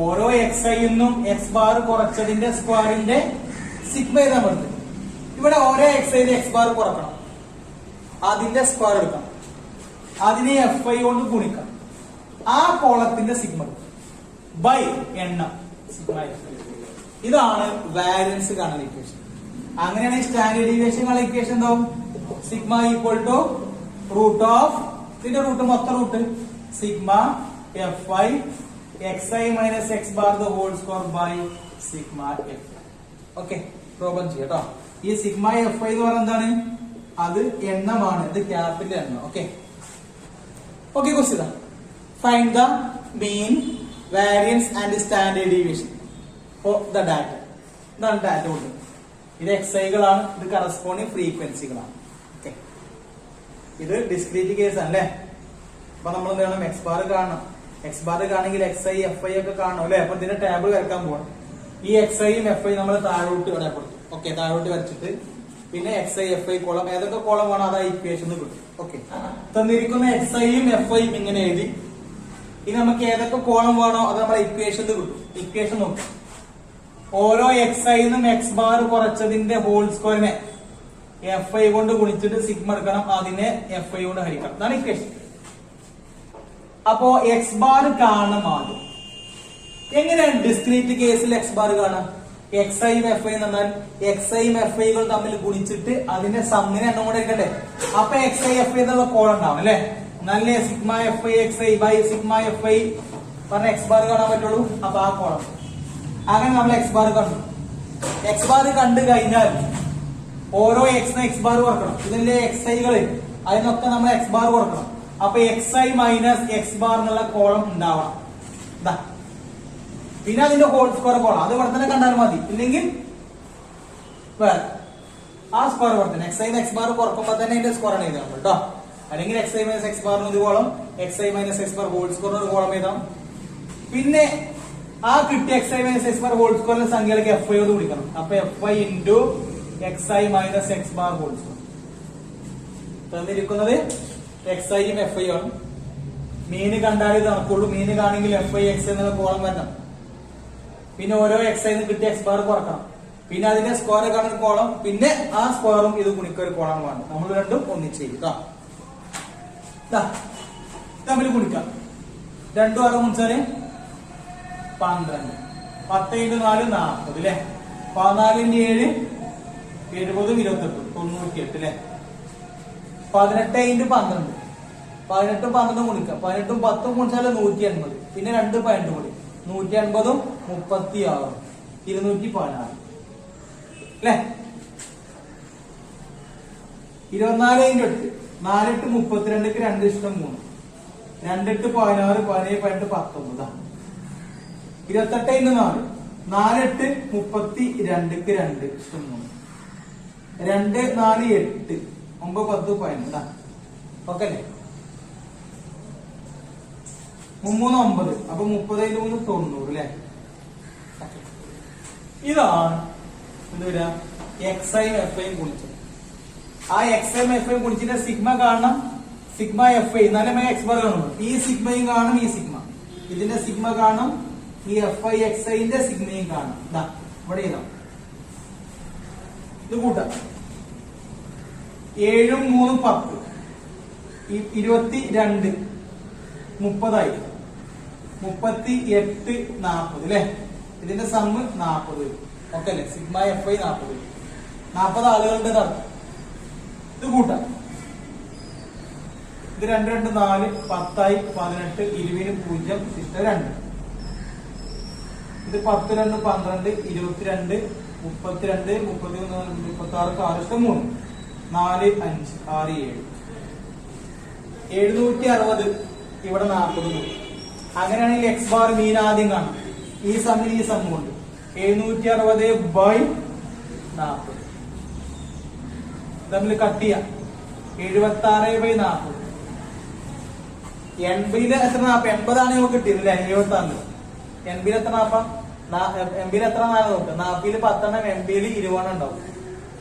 ഓരോ xi ന്നും x ബാർ കുറച്ചതിന്റെ സ്ക്വയറിന്റെ സിഗ്മ എഴുതാൻ പറ്റും. ഇവിടെ ഓരോ xi x ബാർ കുറക്കണം, അതിന്റെ സ്ക്വയർ എടുക്കണം, അതിനെ fi കൊണ്ട് ഗുണിക്കണം, ആ കോളത്തിന്റെ സിഗ്മ ബൈ എണ്ണം സിഗ്മ f. ഇതാണ് വാരിയൻസ് കാണുന്ന ഇക്വേഷൻ. അങ്ങനെയാണെങ്കിൽ സ്റ്റാൻഡേർഡ് ഡീവിയേഷൻ കാണുന്ന ഇക്വേഷൻ എന്താവും? Sigma equal to root of, ഇതിന്റെ റൂട്ട് മൊത്തം root sigma fi xi minus x bar the whole square by sigma f. Okay, problem ചെയ്യാം കേട്ടോ. ഈ സിഗ്മ fi എന്ന് പറയുന്നത് എന്താണ്? അത് എണ്ണമാണ്, ഇത് ക്യാപിറ്റൽ എണ്ണം. Okay okay. Question, find the mean, variance and standard deviation four the data. ഇതാണ് ഡാറ്റ കൊണ്ട്. ഇത് xiകളാണ്, ഇത് കറസ്പോണ്ടിങ് ഫ്രീക്വൻസികളാണ്. ഓക്കെ, ഇത് ഡിസ്ക്രീറ്റ് കേസ് ആണ് അല്ലേ. അപ്പൊ നമ്മൾ എന്ത് ചെയ്യണം? എക്സ് ബാർ കാണണം. എക്സ് ബാർ കാണണമെങ്കിൽ xi fi ഒക്കെ കാണണം അല്ലെ. അപ്പൊ ഇതിന്റെ ടേബിൾ വരക്കാൻ പോകണം. ഈ xiയും fi നമ്മൾ താഴോട്ട് ഇടപെടുത്തും. ഓക്കെ, താഴോട്ട് വരച്ചിട്ട് പിന്നെ xi fi കോളം, ഏതൊക്കെ കോളം വേണം അത് ഇക്വേഷൻ കിട്ടും. ഓക്കെ, തന്നിരിക്കുന്ന xiയും fiയും ഇങ്ങനെ എഴുതി. ഇനി നമുക്ക് ഏതൊക്കെ കോളം വേണോ അത് നമ്മളെ ഇക്വേഷൻ കിട്ടും. ഇക്വേഷൻ നോക്കും. ഓരോ xi ന്നും x ബാർ കുറച്ചതിന്റെ ഹോൾ സ്ക്വയറിനെ fi കൊണ്ട് ഗുണിച്ചിട്ട് സിഗ്മ എടുക്കണം, അതിനെ fi കൊണ്ട് ഹരിക്കണം. അതാണ് ഇക്വേഷൻ. അപ്പോ x ബാർ കാണണം ആദ്യം. എങ്ങനെയാണ് ഡിസ്ക്രീറ്റ് കേസിൽ x ബാർ കാണാം? xiയും fi എന്നാൽ xiയും fi കൾ തമ്മിൽ ഗുണിച്ചിട്ട് അതിന്റെ സമ്മിനെ എണ്ണം കൂടെ എടുക്കണ്ടേ. അപ്പൊ xi fi എന്നുള്ള കോളം ഉണ്ടാവും അല്ലെ. നല്ല sigma fi xi by sigma fi പറഞ്ഞ x ബാർ കാണാൻ പറ്റുള്ളൂ. അപ്പൊ ആ കോളം അങ്ങനെ നമ്മൾ x ബാർ കണ്ടു. x ബാർ കണ്ടു കഴിഞ്ഞാൽ ഓരോ x ന് x ബാർ കുറക്കണം. ഇതിന്റെ xi കള് അതിനൊക്കെ നമ്മൾ x ബാർ കുറക്കണം. അപ്പൊ xi മൈനസ് x ബാർ എന്നുള്ള കോളം ഉണ്ടാവണം. പിന്നെ അതിന്റെ ഹോൾ സ്ക്വയർ കോളം അത് ഇവിടെ തന്നെ കണ്ടാൽ മതി. ഇല്ലെങ്കിൽ വേറെ ആ സ്ക്വയർ ഇവിടെ തന്നെ xi x ബാർ കുറക്കുമ്പോ തന്നെ അതിന്റെ സ്ക്വയർ ആണ് എഴുതാം കേട്ടോ. അല്ലെങ്കിൽ xi മൈനസ് x ബാർ ഒരു column, xi minus x bar whole square ഒരു കോളം എഴുതാം. പിന്നെ ആ കിട്ടിയ xi minus x bar whole സ്ക്വയറിന്റെ സംഖ്യയിലേക്ക് fi യോട് വിളിക്കണം. അപ്പൊ fi into xi minus x bar whole square. തന്നിരിക്കുന്നത് xiയും fi ആണ്. മീന് കണ്ടാൽ ഇത് നടക്കുള്ളൂ. മീന് കാണെങ്കിൽ fi x എന്നുള്ള കോളം വരണം. പിന്നെ ഓരോ xi ന്ന് കിട്ടിയ x ബാർ കുറക്കണം. പിന്നെ അതിന്റെ സ്ക്വയർ കാണുന്ന കോളം, പിന്നെ ആ സ്ക്വയറും ഇത് ഗുണിക്കൊരു കോളം വേണം. നമ്മൾ രണ്ടും ഒന്നിച്ച് ചെയ്യും. തമ്മിൽ ഗുണിക്കാം. രണ്ടും ആറ് മുറിച്ചാല് 12. 10 × 4 40 അല്ലെ. 14 × 7 70 28 98 അല്ലെ. 18 × 12 18 12 ഗുണിക്കാം. 18 10 ഗുണിച്ചാല് 180. പിന്നെ 2 12 കൂടി 180 36 216 അല്ലെ. 24 × 8 4 8 32 2 ഇഷ്ടം 3 2 8 16 17 18 19 28 × 4 4 8 32 2 ഇഷ്ടം 3 2 4 8 9 10 11 ഓക്കെ അല്ലേ? 3 9 അപ്പൊ 30 × 3 90 അല്ലെ? ഇതാണ് എന്താ വരിക എക്സൈയും എഫ്ഐയും കുളിച്ചത്. ആ എക്സൈയും എഫ്ഐയും കുളിച്ചിട്ട് സിഗ്മ കാണണം, സിഗ്മ എഫ് ഐ എന്നാലും എക്സ് ബാർ കാണുന്നു. ഈ സിഗ്മയും കാണും, ഈ സിഗ്മ ഇതിന്റെ സിഗ്മ കാണും, ഈ എഫ് ഐ എക്സ് ഐന്റെ സിഗ്മയും കാണും. ഇതാ ഇവിടെ ഇതാ ഇത് കൂട്ടാം. 7 3 10 22 30 38 40 അല്ലെ? ഇതിന്റെ സമ്മ് 40 ഓക്കെ അല്ലെ? സിഗ്മ എഫ് ഐ 40 ആളുകളുടെ അർത്ഥം. ഇത് കൂട്ടാം. ഇത് 2 2 4 10 18 20 0 2. ഇത് 10 2 12 22 32 33 36 6 3 4 5 6 7 760 ഇവിടെ 40. അങ്ങനെയാണെങ്കിൽ എക്സ് ബാർ മീൻ ആദ്യം കാണാം. ഈ സമ്മിൽ ഈ സമ്മ കൊണ്ട് 760/40 തമ്മിൽ കട്ട് ചെയ്യാം. 76/40 80 എത്ര 40 80 നമുക്ക് കിട്ടിയത് അല്ലെ? 76 80 എത്ര 80 എത്ര 4 നോക്ക്. 40 10 80 20 ഉണ്ടാവും.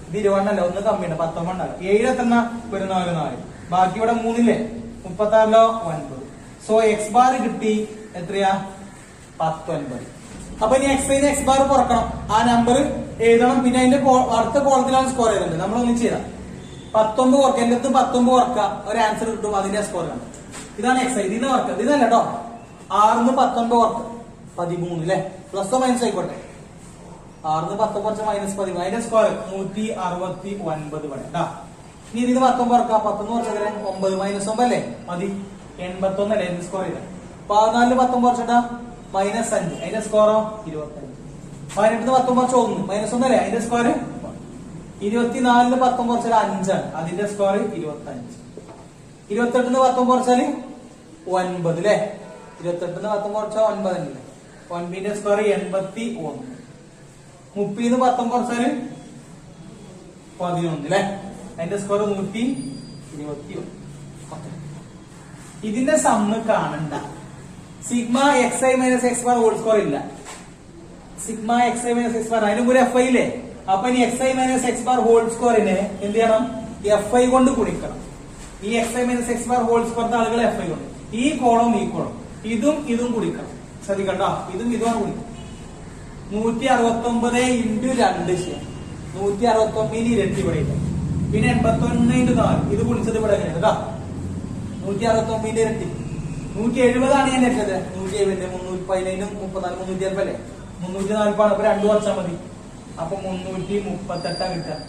ഇത് 20 അല്ല, ഒന്ന് കമ്മിയുണ്ട് 19 ഉണ്ടാവും. 7 എത്ര 4 ബാക്കി ഇവിടെ 3 ഇല്ലേ? 36 9. സോ എക്സ് ബാർ കിട്ടി എത്രയാ? 19. അപ്പൊ ഇനി എക്സ് ഐന്ന് എക്സ് ബാർ കുറക്കണം. ആ നമ്പർ എഴുതണം. പിന്നെ അതിന്റെ അടുത്ത കോളത്തിലാണ് സ്കോർ ചെയ്തത്. നമ്മൾ ഒന്നും ചെയ്താൽ 19 കുറക്കുക. എന്റെ അടുത്ത് 19 കുറക്കുക, ഒരു ആൻസർ കിട്ടും. അതിന്റെ സ്കോർ ആണ്. ഇതാണ് എക്സ് ഐ. ഇതിന് കുറക്കുക. ഇതല്ല കേട്ടോ. 6 19 കുറക്കുക 13 അല്ലെ? പ്ലസ് മൈനസ് ആയിക്കോട്ടെ. 6 10 കുറച്ച് -13. അതിന്റെ സ്കോർ 169 വേണ്ട. ഇനി ഇതിന് 19 കുറക്കുക. 19 കുറച്ചത് 9 -9 അല്ലേ? മതി. 81 അല്ലേ? എന്ത് സ്കോർ ചെയ്ത? 14 19 കുറച്ചിട്ടാ -5. അതിന്റെ സ്കോറോ 25. 18 19 കുറച്ച് 1 -1 അല്ലേ? അതിന്റെ സ്കോർ 24 19 കുറച്ചാൽ 5 ആണ്. അതിന്റെ സ്കോർ 25. 28 19 കുറച്ചാല് 9 അല്ലെ? 28 19 കുറച്ചാൽ 9 അല്ലേ? 9ന്റെ സ്കോർ 81. 30 19 കുറച്ചാല് 11 അല്ലെ? അതിന്റെ സ്കോർ 121. ഇതിന്റെ സമ്മ് കാണണ്ട. Sigma X I minus X bar whole score ഇല്ല. Sigma X I minus X bar അതിനും ഒരു എഫ് ഐ ഇല്ലേ? അപ്പൊ ഇനി X I minus X bar whole സ്കോറിനെ എന്ത് ചെയ്യണം? എഫ് ഐ കൊണ്ട് ഗുണിക്കണം. ഈ X I minus X bar whole സ്കോറിന്റെ ആളുകൾ എഫ് ഐ കൊണ്ട്. ഈ കോളം ഇതും ഗുണിക്കണം. ശ്രദ്ധിക്കണ്ട, ഇതും ഇതുമാണ് ഗുണിക്കണം. 169 × 2 ചെയ്യാം. 169 ഇരട്ടി ഇവിടെ ഇല്ല. പിന്നെ 81 × 4 ഇത് ഗുണിച്ചത് ഇവിടെ എങ്ങനെയാണ് കേട്ടോ? 169 ഇരട്ടി 170 ആണ് ഞാൻ ലക്ഷത്. 170 315 34 340 അല്ലേ? 340 ആണ്. അപ്പൊ 2 കുറച്ചാൽ മതി. അപ്പൊ 338 കിട്ടാൻ.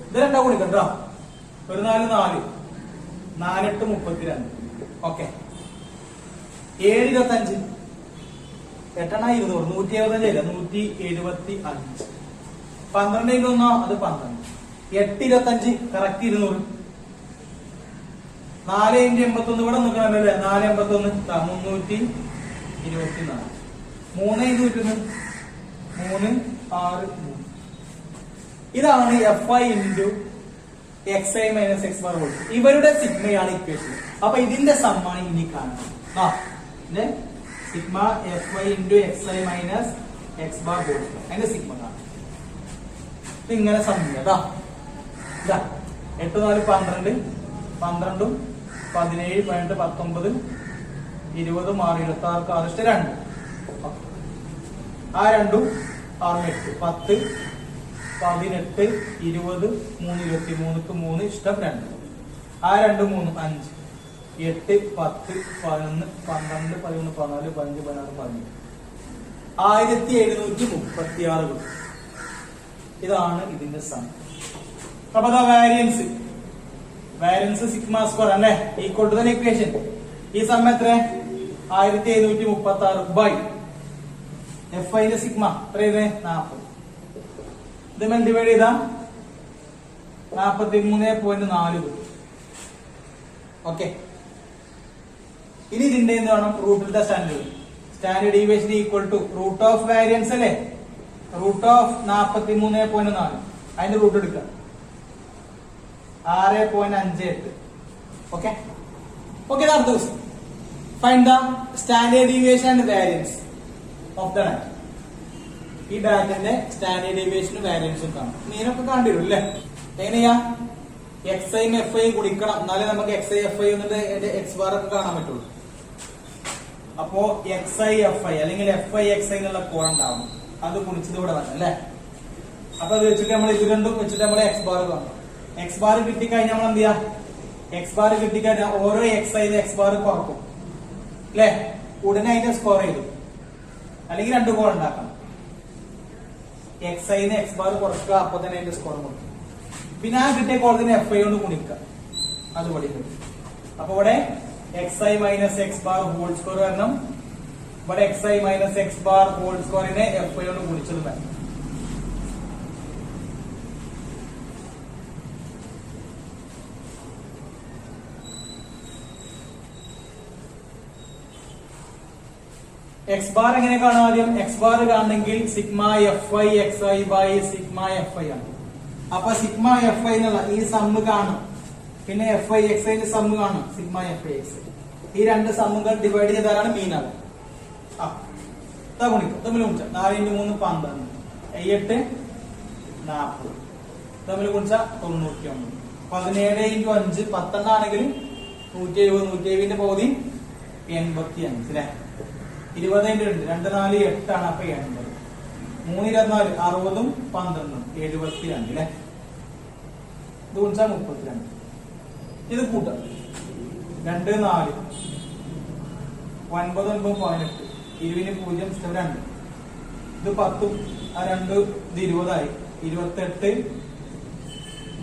ഇത് രണ്ടാ ഗുണിക്കാം കേട്ടോ. 1 4 4 4 8 32 ഓക്കെ. 7 25 8 200 175 ഇല്ല 175. 12 × 1 അത് 12. 8 25 കറക്റ്റ് 200. 4 × 81 ഇവിടെ നിൽക്കണല്ലേ? 4 81 324. 3 × 3 6 3. ഇതാണ് F I into x I minus X bar whole. ഇവരുടെ സിഗ്മയാണ് ഇക്വേഷൻ. അപ്പൊ ഇതിന്റെ സമ്മാണ് ഇനി കാണണം. Sigma F I into x I minus X bar whole അതിന്റെ സിഗ്മ കാണാം. ഇങ്ങനെ സമ്മില്ല. 8 4 12 12 17 18 19 20 6 26 6 2. ആ 2 6 8 10 18 20 3 23 3 ഇഷ്ടം 2. ആ 2 3 5 8 10 11 12 11 14 15 16 1736 ഇതാണ് ഇതിന്റെ സം. അപ്പൊ അതാ വാരിയൻസ് സിഗ്മ സ്ക്വയർ അല്ലെ? Equal to the equation. ഈ സം എത്ര? 1736 എഫ് ഐന്റെ സിഗ്മ എത്ര? 40. ഇത് ഡിവൈഡ് ചെയ്താ 43.4 കിട്ടും. ഓക്കെ, ഇനി ഇതിന്റെ എന്ത് വേണം? റൂട്ടിലത്തെ standard deviation equal to root of variance അല്ലേ, റൂട്ട് ഓഫ് 43.4 അതിന്റെ റൂട്ട് എടുക്കുക 6.58. ഓക്കെ ഓക്കെ, അടുത്ത question. Find the standard deviation and variance of the data. ഈ ഡാറ്റന്റെ സ്റ്റാൻഡേർഡ് ഡീവിയേഷനും വാരിയൻസും കാണും. മീനൊക്കെ കണ്ടിരും അല്ലേ? എങ്ങനെയാ? എക്സ്ഐയും എഫ് ഐ കുടിക്കണം, എന്നാലേ നമുക്ക് എക്സ്ഐ എഫ് ഐ എന്നിട്ട് എക്സ് ബാർ ഒക്കെ കാണാൻ പറ്റുള്ളൂ. അപ്പോ എക്സ്ഐ എഫ് ഐ അല്ലെങ്കിൽ എഫ് ഐ എക്സ് ഐ എന്നുള്ള കോഡ് ഉണ്ടാവും. അത് കുടിച്ചത് ഇവിടെ വരണം അല്ലേ? അപ്പൊ അത് വെച്ചിട്ട് നമ്മൾ ഇത് രണ്ടും വെച്ചിട്ട് നമ്മൾ എക്സ് ബാർ കാണും. എക്സ് ബാർ കിട്ടിക്കഴിഞ്ഞാൽ നമ്മൾ എന്ത് ചെയ്യാ? എക്സ് ബാർ കിട്ടിക്കഴിഞ്ഞാൽ ഓരോ എക്സ് ഐ എക്സ് ബാർ കുറക്കും അല്ലെ? ഉടനെ അതിന്റെ സ്കോർ ചെയ്തു, അല്ലെങ്കിൽ രണ്ട് കോഡ് ഉണ്ടാക്കണം. എക്സ് ഐന്ന് എക്സ് ബാർ കുറക്കുക, അപ്പൊ തന്നെ അതിന്റെ സ്കോർ കൊടുക്കും. പിന്നെ ആ കിട്ടിയ കോളത്തിന് എഫ് ഐ കൊണ്ട് ഗുണിക്കുക, അത് പഠിക്കും. അപ്പൊ ഇവിടെ X I minus X bar whole score വരണം. ഇവിടെ X I minus X bar whole സ്കോറിനെ എഫ് ഐ കൊണ്ട് ഗുണിച്ചത് വരണം. എക്സ് ബാർ എങ്ങനെ കാണാം? ആദ്യം എക്സ് ബാർ കാണണമെങ്കിൽ sigma F I X I by sigma F I ആണ്. അപ്പൊ സിഗ്മ എഫ് ഐ എന്നുള്ള ഈ സമ്മ് കാണും, പിന്നെ എഫ് ഐ എക്സ് ഐന്റെ സമ്മ് കാണും, സിഗ്മ എഫ് ഐ എക്സ്. ഈ രണ്ട് സമ്മുകൾ ഡിവൈഡ് ചെയ്താലാണ് മീനാണ്. തമ്മിൽ കുണിച്ച 4 × 3 12, 8 40, തമ്മിൽ കുണിച്ച 99. 17 × 5 10 ആണെങ്കിൽ 170, 170ന്റെ പകുതി 85 അല്ലെ? 20 × 2 2 4 8 ആണ്, അപ്പൊ 80. 3 24 60 12 72 അല്ലെ? ഇത് കുണിച്ചാ 32. ഇത് കൂട്ടാം 2 4 9 9 18 20 0 2. ഇത് 10, ആ 2 ഇത് 20 ആയി. 28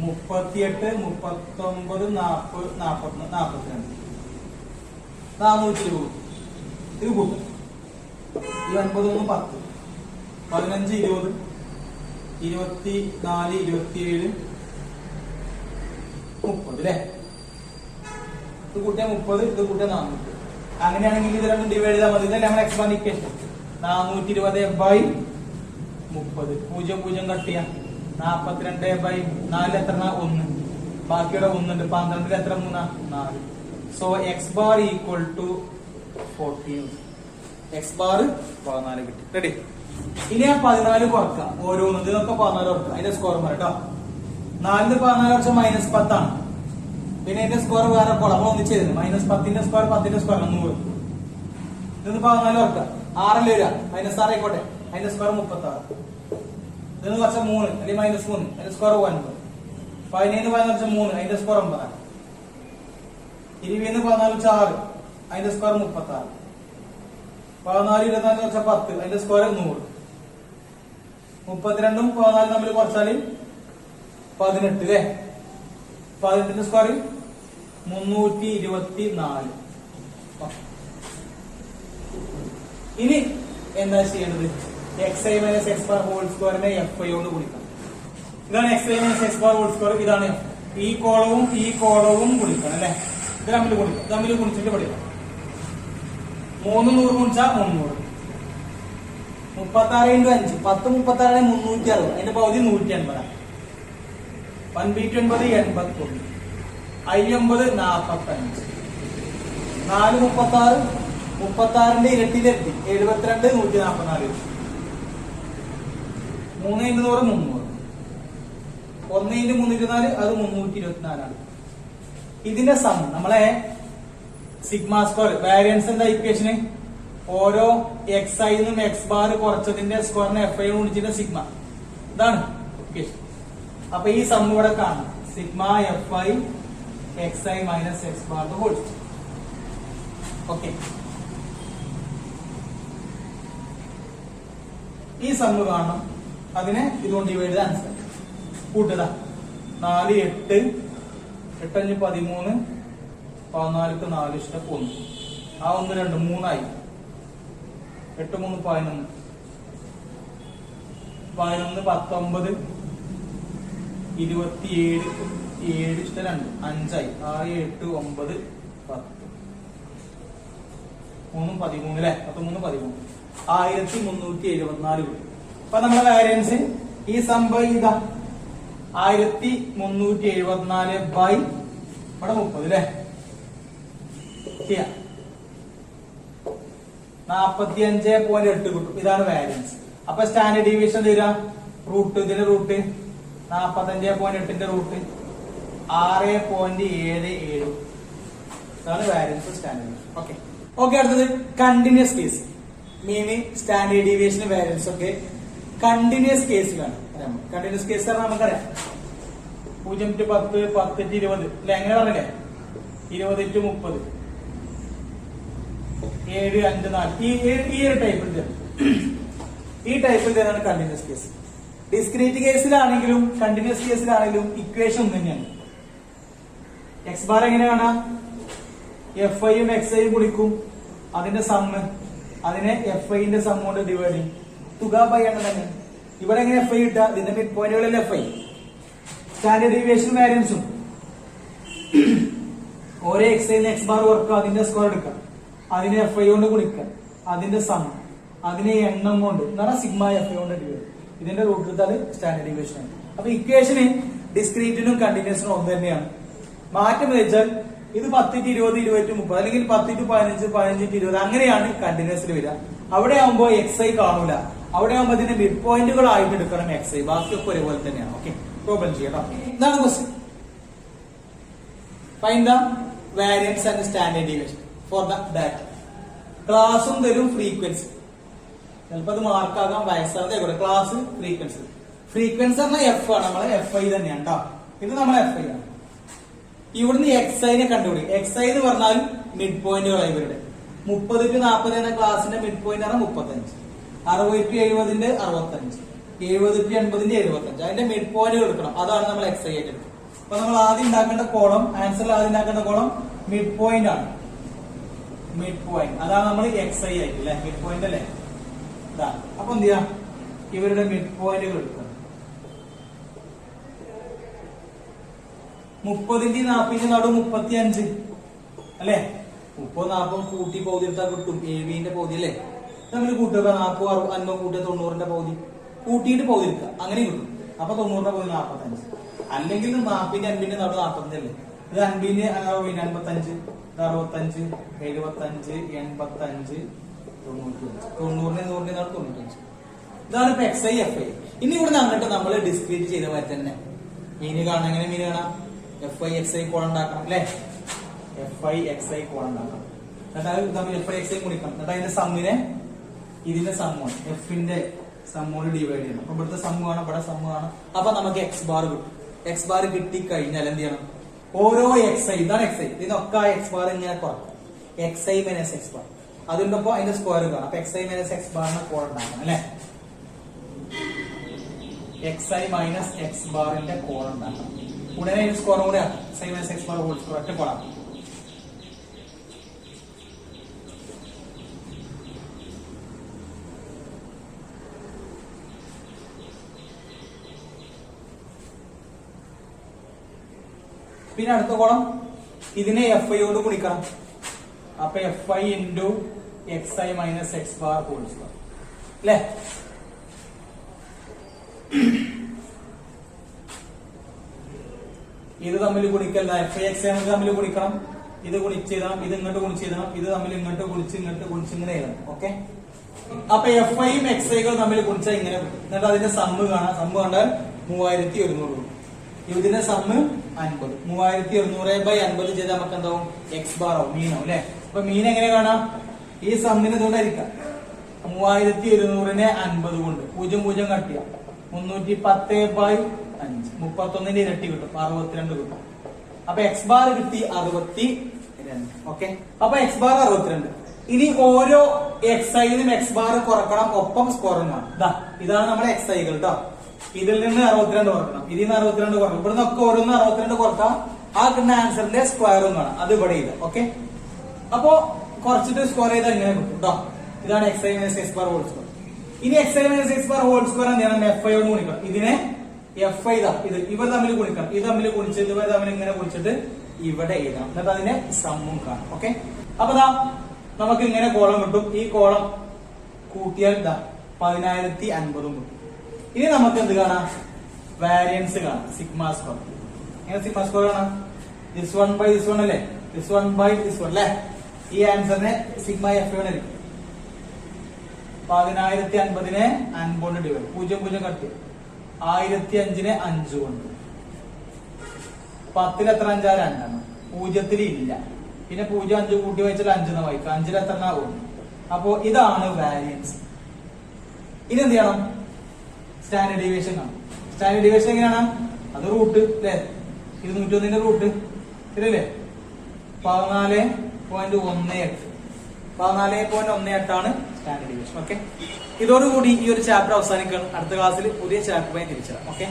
38 39 40 42 420. ഇത് കൂട്ടും. ഈ 9 1 10 15 20 24 27 30 അല്ലെ? ഇത് കൂട്ടിയ 30, ഇത് കൂട്ടിയ 400. അങ്ങനെയാണെങ്കിൽ ഇത് രണ്ടും ഡിവൈഡ് ചെയ്താൽ മതി. ഇതല്ലേ നമ്മുടെ എക്സ്പാൻഡ് ഇക്വേഷൻ. 420/30 0 0 കട്ട് ചെയ്യാം. 42/4 എത്ര? 1. ബാക്കിയുടെ 1 ഉണ്ട്. 12 എത്ര? 3 4. So x bar equal to 14. X bar 14 കിട്ടി. റെഡി? ഇനി ആ 14 കുറക്കാം. ഓരോന്നും ഇതിനൊക്കെ 14 കുറക്കാം. അതിന്റെ സ്കോർ കേട്ടോ. 4 14 കുറച്ച് -10 ആണ്. പിന്നെ അതിന്റെ സ്കോർ വേറെ നമ്മൾ ഒന്നിച്ചത് -10ന്റെ സ്കോർ 10ന്റെ സ്കോർ 100. ഇതിന് 14 ഓർക്കാം. 6 വരിക, -6 ആയിക്കോട്ടെ, അതിന്റെ സ്കോർ 36. ഇതിന് കുറച്ച് 3 അല്ലെങ്കിൽ -3, അതിന്റെ സ്കോർ 9. 17 14 3, അതിന്റെ സ്കോർ 9. 20 14 6, അതിന്റെ സ്കോർ 36. 14 24 കുറച്ച് 10, അതിന്റെ സ്കോർ 100. 32 14 തമ്മിൽ കുറച്ചാല് 18 അല്ലേ? 18ന്റെ സ്കോർ 324. ഇനി എന്താ ചെയ്യേണ്ടത്? X I minus X bar whole സ്ക്വയറിനെ എഫ് ഐ കൊണ്ട് ഗുണിക്കണം. ഇതാണ് X I minus X bar whole square. ഇതാണ് ഈ കോളവും ഗുണിക്കണം അല്ലെ? ഇത് തമ്മിൽ ഗുണിച്ചിട്ട് പഠിക്കണം. 3 100 ഗുണിച്ചാ 300. 36 × 5 10 36 360, അതിന്റെ പകുതി 180. 1 9 81, I 9 45. 4 36, 36ന്റെ ഇരട്ടിയിലെത്തി 72 144. 3 × 100 300. 1 × 324 അത് 324 ആണ്. ഇതിന്റെ സം നമ്മളെ സിഗ്മ സ്ക്വയർ വാരിയൻസ് എന്താ ഇക്വേഷന്? ഓരോ എക്സ് ഐ നിന്നും എക്സ് ബാർ കുറച്ചതിന്റെ സ്ക്വയറിനെ എഫ് ഐ ഗുണിച്ചിന്റെ സിഗ്മ. ഇതാണ് ഇക്വേഷൻ. അപ്പൊ ഈ സം ഇവിടെ കാണാം. Sigma F I X I minus X bar whole. Okay, ഈ സമ്മ് കാണണം. അതിനെ ഇതുകൊണ്ട് ഡിവൈഡ് ചെയ്ത് ആൻസർ കൂട്ടുക. 4 8 8 5 13 14 4 ഇഷ്ടം 1. ആ 1 2 3 ആയി. 8 3 11 11 19 27 7 2 5 ആയി 6 8 9 10 3 13 അല്ലെ 13 1374 കിട്ടും. അപ്പൊ നമ്മുടെ വാരിയൻസ് ഈ സംഭവം ഇതാ 1374 ബൈ ഇവിടെ 30 അല്ലെ ചെയ്യാം 45.8 കിട്ടും. ഇതാണ് വാരിയൻസ്. അപ്പൊ സ്റ്റാൻഡേർഡ് ഡീവിയേഷൻ തരാ റൂട്ട് ഇതിന്റെ റൂട്ട് 45.8ന്റെ റൂട്ട് 6.77. ഇതാണ് വാരിയൻസ് സ്റ്റാൻഡേർഡ്. ഓക്കെ ഓക്കെ അടുത്തത് കണ്ടിന്യൂസ് കേസ്. മീന് സ്റ്റാൻഡേർഡ് ഡീവിയേഷൻ വാരിയൻസ് ഒക്കെ കണ്ടിന്യൂസ് കേസിലാണ്. കണ്ടിന്യൂസ് കേസ് പറഞ്ഞാൽ നമുക്കറിയാം 0 to 10 10 to 20 അല്ലെ എങ്ങനെ പറഞ്ഞില്ലേ 20 to 30 7 5 4 ഈ ഒരു ടൈപ്പിൽ തരും. ഈ ടൈപ്പിൽ തന്നെയാണ് കണ്ടിന്യൂസ് കേസ്. ഡിസ്ക്രീറ്റ് കേസിലാണെങ്കിലും കണ്ടിന്യൂസ് കേസിലാണെങ്കിലും ഇക്വേഷൻ ഒന്ന് തന്നെയാണ്. എക്സ് ബാർ എങ്ങനെ കാണാം എഫ് ഐയും എക്സ് ഐയും കുടിക്കും അതിന്റെ സമ്മ് അതിനെ എഫ് ഐന്റെ സമ്മ് കൊണ്ട് ഡിവൈഡ് ചെയ്യും തുക ബൈ ആണ് തന്നെ. ഇവിടെ എങ്ങനെ എഫ് ഐ കിട്ടുക ഇതിന്റെ മിഡ് പോയിന്റുകളിൽ എഫ് ഐ സ്റ്റാൻഡേർഡ് ഡീവിയേഷൻ വാരിയൻസും ഓരോ എക്സ് ഐന്ന് എക്സ് ബാർ വർക്ക് അതിന്റെ സ്ക്വയർ എടുക്കുക അതിനെ എഫ് ഐ കൊണ്ട് ഗുണിക്കുക അതിന്റെ സം അതിനെ എണ്ണം കൊണ്ട് എന്നാണ് സിഗ്മ എഫ് ഐ കൊണ്ട് ഡിവൈഡ്. ഇതിന്റെ റൂട്ട് എടുത്താൽ സ്റ്റാൻഡേർഡ് ഡീവിയേഷൻ ആണ്. അപ്പൊ ഇക്വേഷന് ഡിസ്ക്രീറ്റിനും കണ്ടിന്യൂസിനും ഒന്ന് തന്നെയാണ്. മാറ്റം വെച്ചാൽ ഇത് 10 to 20 20 to 30 അല്ലെങ്കിൽ 10 to 15 15 to 20 അങ്ങനെയാണ് കണ്ടിന്യൂസിൽ വരിക. അവിടെ ആകുമ്പോൾ എക്സ് ഐ കാണൂല. അവിടെ ആകുമ്പോൾ ഇതിന്റെ മിഡ് പോയിന്റുകൾ ആയിട്ട് എടുക്കണം എക്സ് ഐ. ബാക്കിയൊക്കെ ഒരേപോലെ തന്നെയാണ്. ഓക്കെ പ്രോബ്ലം ചെയ്യണം. ഇതാണ് question. Find the variance and standard deviation four the data. ക്ലാസും തരും ഫ്രീക്വൻസി. ചിലപ്പോൾ അത് മാർക്കാകാം വയസ്സാകാതെ ക്ലാസ് ഫ്രീക്വൻസി. ഫ്രീക്വൻസി പറഞ്ഞാൽ എഫ് ആണ്. നമ്മളെ എഫ് ഐ തന്നെയാണ് കേട്ടോ. ഇത് നമ്മളെ എഫ് ഐ ആണ്. ഇവിടുന്ന് എക്സ് ഐനെ കണ്ടുപിടിക്കും. എക്സ് ഐ എന്ന് പറഞ്ഞാൽ മിഡ് പോയിന്റുകളായി ഇവരുടെ 30 to 40 എന്ന ക്ലാസിന്റെ മിഡ് പോയിന്റ് ആണ് 35, 60 to 70ന്റെ 65, 70 to 80ന്റെ 75. അതിന്റെ മിഡ് പോയിന്റുകൾ എടുക്കണം. അതാണ് നമ്മൾ എക്സ് ഐ ആയിട്ട് എടുക്കുന്നത്. അപ്പൊ നമ്മൾ ആദ്യം ഉണ്ടാക്കേണ്ട കോളം ആൻസറിൽ ആദ്യം ഉണ്ടാക്കേണ്ട കോളം മിഡ് പോയിന്റ് ആണ്. മിഡ് പോയിന്റ് അതാണ് നമ്മൾ എക്സ് ഐ ആയിട്ട് അല്ലെ മിഡ് പോയിന്റ് അല്ലെ. അപ്പൊ എന്ത് ചെയ്യാം ഇവരുടെ മിഡ് പോയിന്റുകൾ എടുക്കണം. 30ന്റെ 40ന്റെ നടു 35 അല്ലെ. 30 40 കൂട്ടി പൗതി എടുത്താൽ കിട്ടും 70ന്റെ പൗതി അല്ലെ. നമ്മൾ കൂട്ടുക 40 50 കൂട്ടിയ 90ന്റെ പൗതി കൂട്ടിയിട്ട് പൗതി എടുക്കുക അങ്ങനെ കിട്ടും. അപ്പൊ 90ന്റെ പൗതി 45. അല്ലെങ്കിൽ 40ന്റെ 50ന്റെ നടു 45 അല്ലേ. ഇത് 50ന്റെ 55 65 75 85 90ന്റെ 100ന്റെ നടു 95. ഇതാണ് ഇപ്പൊ എക്സ് ഐ എഫ് ഐ. ഇനി ഇവിടെ അങ്ങോട്ട് നമ്മൾ ഡിസ്ക്രീറ്റ് ചെയ്ത മാതിരി തന്നെ മീന് കാണാം. എങ്ങനെ മീന് കാണാം F I X I column ഉണ്ടാക്കണം അല്ലെ. F I X I column ഉണ്ടാക്കണം. എന്നിട്ട് നമ്മൾ എഫ് ഐ എക്സ് ഐ കുടിക്കണം. എന്നിട്ട് അതിന്റെ സമ്മിനെ ഇതിന്റെ സമ്മോൺ എഫിന്റെ സമ്മോണ് ഡിവൈഡ് ചെയ്യണം. അപ്പൊ ഇവിടുത്തെ സമ്മ് കാണാം ഇവിടെ സമ്മ് കാണാം. അപ്പൊ നമുക്ക് എക്സ് ബാർ കിട്ടും. എക്സ് ബാർ കിട്ടി കഴിഞ്ഞാൽ എന്ത് ചെയ്യണം ഓരോ എക്സ് ഐ ഇതാണ് എക്സ് ഐ ഇതിനൊക്കെ എക്സ് ബാർ ഇങ്ങനെ കുറക്കും. X I minus X bar അതിന്റെ ഒപ്പം അതിന്റെ സ്ക്വയർ കാണാം. അപ്പൊ എക്സ് ഐ മൈനസ് എക്സ് ബാറിന് കോളം ഉണ്ടാക്കണം അല്ലെ. എക്സ് ഐ മൈനസ് എക്സ് ബാറിന്റെ കോളം ഉണ്ടാക്കണം. ഉടനെ സ്ക്വയർ കൂടെ ആക്കും. X I minus X bar whole square ഒറ്റ കോളം. പിന്നെ അടുത്ത കോളം ഇതിനെ എഫ് ഐ കൊണ്ട് ഗുണിക്കണം. അപ്പൊ F I into x I minus X bar whole square അല്ലെ. ഇത് തമ്മിൽ ഗുണിക്കല്ല. എഫ് ഐ എക്സ് ഐ തമ്മിൽ ഗുണിക്കണം. ഇത് ഗുണിച്ചെഴുതണം. ഇത് ഇങ്ങോട്ട് ഗുണിച്ചെഴുതണം. ഇത് തമ്മിൽ ഇങ്ങോട്ട് ഗുണിച്ച് ഇങ്ങനെ എഴുതണം. ഓക്കെ. അപ്പൊ എഫ് ഐയും എക്സ് ഐകൾ തമ്മിൽ ഗുണിച്ചാൽ ഇങ്ങനെ കിട്ടും. എന്നിട്ട് അതിന്റെ സമ്മ് കാണാം. സമ്മ് കണ്ടാൽ 3100. ഇതിന്റെ സമ്മ് 50. 3100/50 ചെയ്താൽ നമുക്ക് എന്താവും എക്സ് ബാർ ആവും മീനാവും അല്ലെ. അപ്പൊ മീൻ എങ്ങനെ കാണാം ഈ സമ്മിന് ഇതുകൊണ്ടായിരിക്കാം 3100നെ 50 കൊണ്ട് 0 കട്ട് ചെയ്യാം 310/5 31ന്റെ ഇരട്ടി കിട്ടും 62 കിട്ടും. അപ്പൊ എക്സ് ബാർ കിട്ടി 62. ഓക്കെ. അപ്പൊ എക്സ് ബാർ 62. ഇനി ഓരോ എക്സ് ഐനും എക്സ് ബാർ കുറക്കണം ഒപ്പം സ്കോറും കാണും. ഇതാണ് നമ്മുടെ എക്സ് ഐകൾ കേട്ടോ. ഇതിൽ നിന്ന് 62 കുറക്കണം. ഇതിൽ നിന്ന് 62 കുറക്കണം. ഇവിടെ നിന്നൊക്കെ ഓരോന്ന് 62 കുറക്കാം. ആ കിട്ടുന്ന ആൻസറിന്റെ സ്ക്വയറും കാണാം. അത് ഇവിടെ ചെയ്ത് ഓക്കെ. അപ്പോ കുറച്ചിട്ട് സ്കോർ ചെയ്താൽ ഇങ്ങനെ കിട്ടും കേട്ടോ. ഇതാണ് X I minus X bar whole square. ഇനി X I minus X bar whole square എന്താണ് എഫ് ഐ കൊണ്ട് ഗുണിക്കണം. ഇതിനെ എഫ് ഐ ഇത് ഇവർ തമ്മിൽ ഗുണിക്കണം, ഇത് തമ്മിൽ ഗുണിച്ചിട്ട് ഇവർ തമ്മിൽ ഇങ്ങനെ ഗുണിച്ചിട്ട് ഇവിടെ എഴുതണം, എന്നിട്ട് അതിന്റെ സമ്മും കാണും. ഓക്കെ, അപ്പൊ നമുക്ക് ഇങ്ങനെ കോളം കിട്ടും. ഈ കോളം കൂട്ടിയാൽ 10,050 കിട്ടും. ഇനി നമുക്ക് എന്ത് കാണാം? വാരിയൻസ് കാണാം, സിഗ്മ സ്ക്വയർ. എങ്ങനെ സിഗ്മ സ്ക്വയർ കാണാം? This one by this one അല്ലേ, this one by this one അല്ലേ. ഈ ആൻസറിനെ സിഗ്മ എഫ് ആയിരിക്കും. 10,050നെ 5 കൊണ്ട് ഡിവൈഡ്, 0 കട്ട്, 1005നെ 5 കൊണ്ട്. 10ൽ എത്ര 5 2, 0 ഇല്ല, പിന്നെ 0 5 കൂട്ടി വെച്ചാൽ 5 വായിക്കാം, 5ൽ എത്ര 1. അപ്പോ ഇതാണ് വാരിയൻസ്. ഇനി എന്ത് ചെയ്യണം? സ്റ്റാൻഡേർഡ് ഡീവിയേഷൻ കാണും. സ്റ്റാൻഡേർഡ് ഡീവിയേഷൻ എങ്ങനെയാണ്? അത് റൂട്ട് അല്ലെ, 201ന്റെ റൂട്ട് ശരിയല്ലേ, 14.18. 14.18 ആണ് സ്റ്റാൻഡേർഡ് ഡീവിയേഷൻ. ഓക്കെ, ഇതോടുകൂടി ഈ ഒരു ചാപ്റ്റർ അവസാനിക്കണം. അടുത്ത ക്ലാസ്സിൽ പുതിയ ചാപ്റ്ററുമായി തിരിച്ചതാണ്. ഓക്കെ.